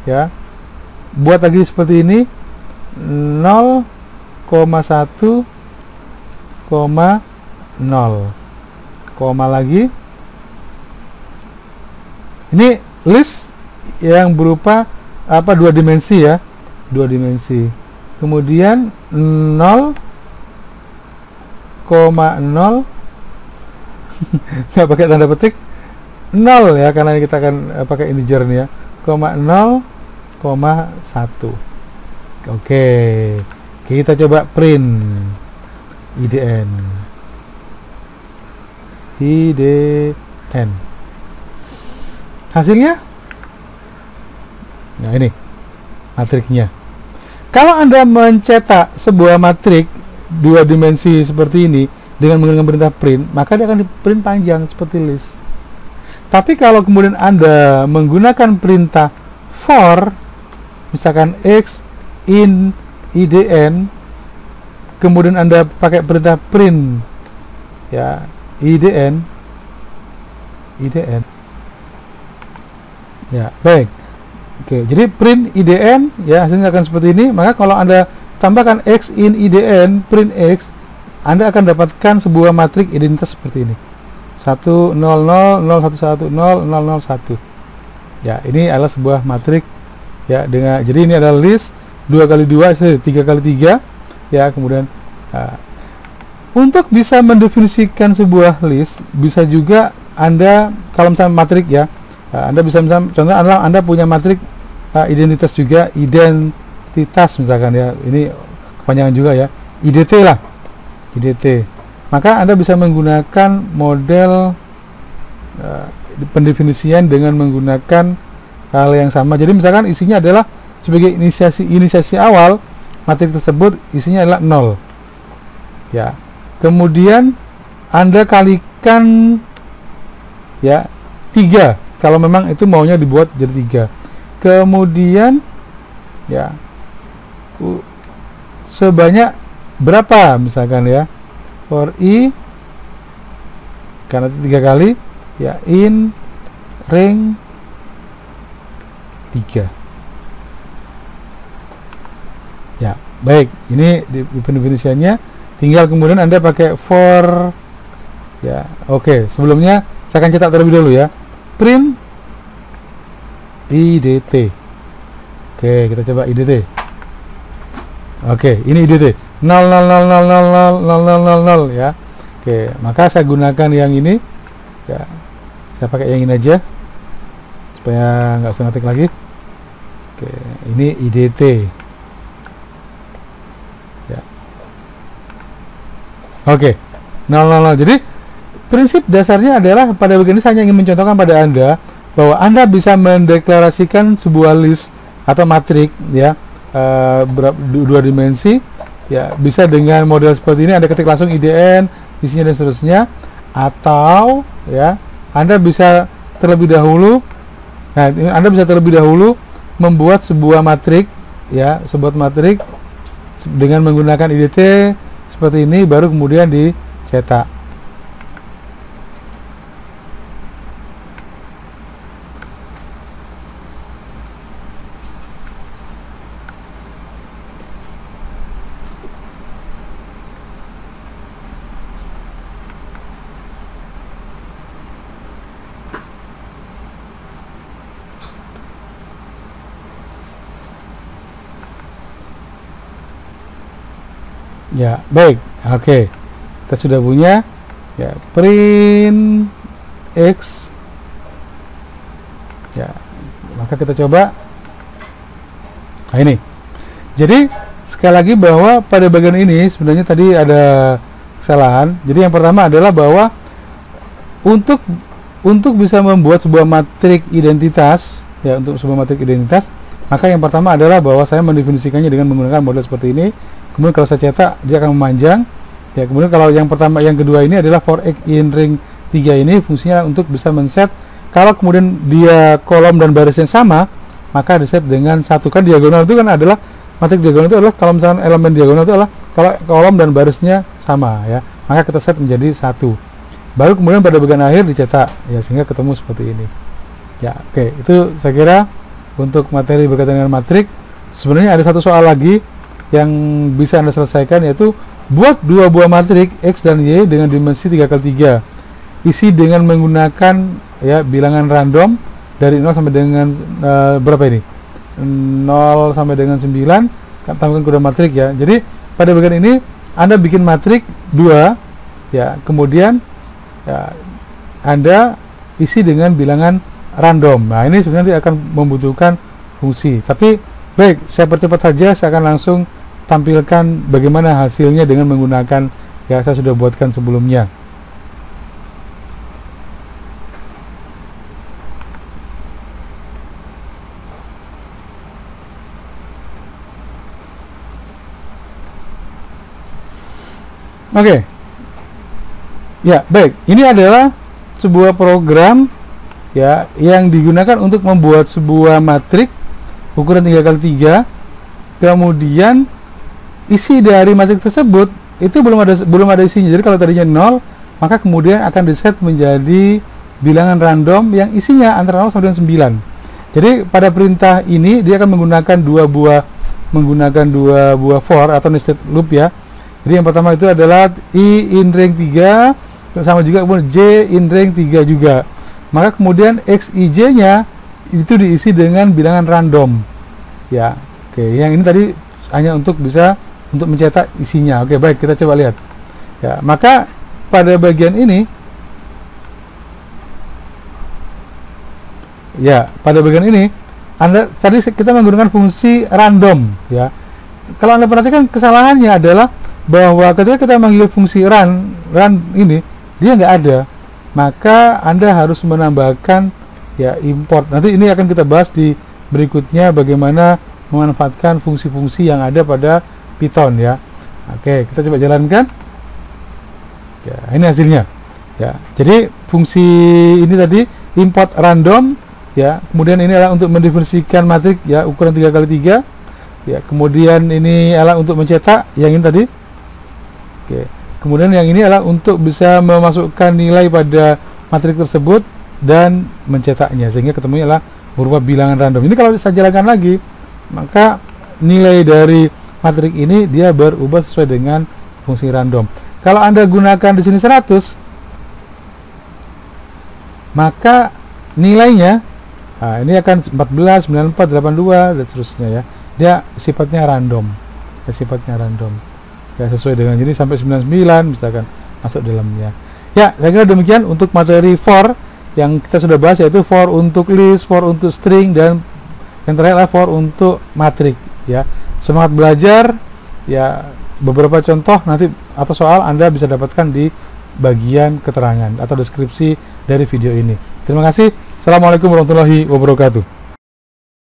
ya, buat lagi seperti ini, 0,1, 0, koma lagi. Ini list yang berupa 2 dimensi, ya, 2 dimensi. Kemudian 0,0 nggak pakai tanda petik, 0 ya, karena kita akan pakai integer nih, ya, 0,1. Oke, kita coba print IDN. Hasilnya, nah ini matriknya. Kalau Anda mencetak sebuah matrik 2 dimensi seperti ini dengan menggunakan perintah print, maka dia akan di print panjang seperti list. Tapi kalau kemudian Anda menggunakan perintah for, misalkan x in IDN, kemudian Anda pakai perintah print, ya, IDN, ya, baik. Oke, jadi print IDN, ya, hasilnya akan seperti ini. Maka kalau Anda tambahkan x in IDN print x, Anda akan dapatkan sebuah matrik identitas seperti ini, 1 0 0 0 1 1 0 0 0 1. Ya, ini adalah sebuah matrik, ya, dengan, jadi ini adalah list 2 kali 2, 3 kali 3, ya. Kemudian untuk bisa mendefinisikan sebuah list, bisa juga Anda, kalau misalnya matrik, ya, Anda bisa, misalnya contoh Anda punya matrik identitas juga, identitas misalkan, ya, ini kepanjangan juga, ya, IDT lah, IDT. Maka Anda bisa menggunakan model pendefinisian dengan menggunakan hal yang sama. Jadi misalkan isinya adalah sebagai inisiasi awal, matrik tersebut isinya adalah 0, ya. Kemudian Anda kalikan, ya, 3 kalau memang itu maunya dibuat jadi 3. Kemudian, ya, sebanyak berapa misalkan, ya, for i, karena itu 3 kali, ya, in ring 3. Ya, baik, ini di pendefinisiannya. Tinggal kemudian Anda pakai for, ya. Oke, sebelumnya saya akan cetak terlebih dahulu, ya, print IDT. Oke, kita coba IDT. Oke, ini IDT 0 0 0 0 0 0 0 0 0, ya. Oke, maka saya gunakan yang ini, ya, saya pakai yang ini aja supaya nggak usah ngetik lagi. Oke, ini IDT, ya. Oke, 0 0 0. Jadi prinsip dasarnya adalah pada bagian ini saya ingin mencontohkan pada Anda bahwa Anda bisa mendeklarasikan sebuah list atau matrik, ya, 2 dimensi, ya, bisa dengan model seperti ini. Anda ketik langsung IDN, isinya dan seterusnya, atau, ya, Anda bisa terlebih dahulu, membuat sebuah matrik, ya, sebuah matrik dengan menggunakan IDT seperti ini, baru kemudian dicetak. Ya, baik. Oke. Kita sudah punya, ya, print x. Ya, maka kita coba. Nah, ini. Jadi, sekali lagi bahwa pada bagian ini sebenarnya tadi ada kesalahan. Jadi yang pertama adalah bahwa untuk bisa membuat sebuah matrik identitas, ya, untuk sebuah matrik identitas, Maka yang pertama adalah bahwa saya mendefinisikannya dengan menggunakan model seperti ini. Kemudian kalau saya cetak, dia akan memanjang. Ya, kemudian kalau yang pertama, yang kedua ini adalah for X in ring 3 ini fungsinya untuk bisa men-set. Kalau kemudian dia kolom dan barisnya sama, maka di-set dengan satu. Kan diagonal itu kan adalah, matrik diagonal itu adalah kalau misalkan elemen diagonal itu adalah kalau kolom dan barisnya sama, ya, maka kita set menjadi satu. Baru kemudian pada bagian akhir dicetak, ya, sehingga ketemu seperti ini. Ya, oke, itu saya kira untuk materi berkaitan dengan matrik. Sebenarnya ada satu soal lagi yang bisa Anda selesaikan, yaitu buat dua buah matrik X dan Y dengan dimensi 3x3. Isi dengan menggunakan, ya, bilangan random dari 0 sampai dengan berapa ini? 0 sampai dengan 9, tambahkan kode matrik, ya. Jadi pada bagian ini Anda bikin matrik 2, ya, kemudian, ya, Anda isi dengan bilangan random. Nah, ini sebenarnya akan membutuhkan fungsi. Tapi baik, saya percepat saja, saya akan langsung tampilkan bagaimana hasilnya dengan menggunakan, ya, saya sudah buatkan sebelumnya. Oke. Ya, baik. Ini adalah sebuah program, ya, yang digunakan untuk membuat sebuah matrik ukuran 3x3. Kemudian isi dari matrik tersebut itu belum ada isinya. Jadi kalau tadinya 0, maka kemudian akan di-set menjadi bilangan random yang isinya antara 0 sampai dengan 9. Jadi pada perintah ini dia akan menggunakan dua buah for atau nested loop, ya. Jadi yang pertama itu adalah I in ring 3 sama juga kemudian J in ring 3 juga. Maka kemudian XIJ-nya itu diisi dengan bilangan random, ya. Oke, yang ini tadi hanya untuk bisa untuk mencetak isinya. Oke, baik, kita coba lihat. Ya, maka pada bagian ini, ya, pada bagian ini tadi kita menggunakan fungsi random, ya. Kalau Anda perhatikan kesalahannya adalah bahwa ketika kita manggil fungsi run ini dia nggak ada. Maka Anda harus menambahkan, ya, import. Nanti ini akan kita bahas di berikutnya bagaimana memanfaatkan fungsi-fungsi yang ada pada Python, ya. Oke, kita coba jalankan. Ya, ini hasilnya. Ya, jadi fungsi ini tadi import random, ya. Kemudian ini adalah untuk mendefinisikan matrik, ya, ukuran 3x3. Ya, kemudian ini adalah untuk mencetak yang ini tadi. Oke. Kemudian yang ini adalah untuk bisa memasukkan nilai pada matrik tersebut dan mencetaknya, sehingga ketemunya adalah berupa bilangan random. Ini kalau saya jalankan lagi, maka nilai dari matrik ini dia berubah sesuai dengan fungsi random. Kalau Anda gunakan di sini 100, maka nilainya, nah, ini akan 14, 94, 82 dan seterusnya, ya. Dia sifatnya random. Ya, sifatnya random. Ya, sesuai dengan jadi sampai 99 misalkan masuk dalamnya. Ya, saya kira demikian untuk materi for yang kita sudah bahas, yaitu for untuk list, for untuk string, dan yang terakhir adalah for untuk matrik, ya. Semangat belajar, ya. Beberapa contoh nanti atau soal Anda bisa dapatkan di bagian keterangan atau deskripsi dari video ini. Terima kasih. Assalamualaikum warahmatullahi wabarakatuh.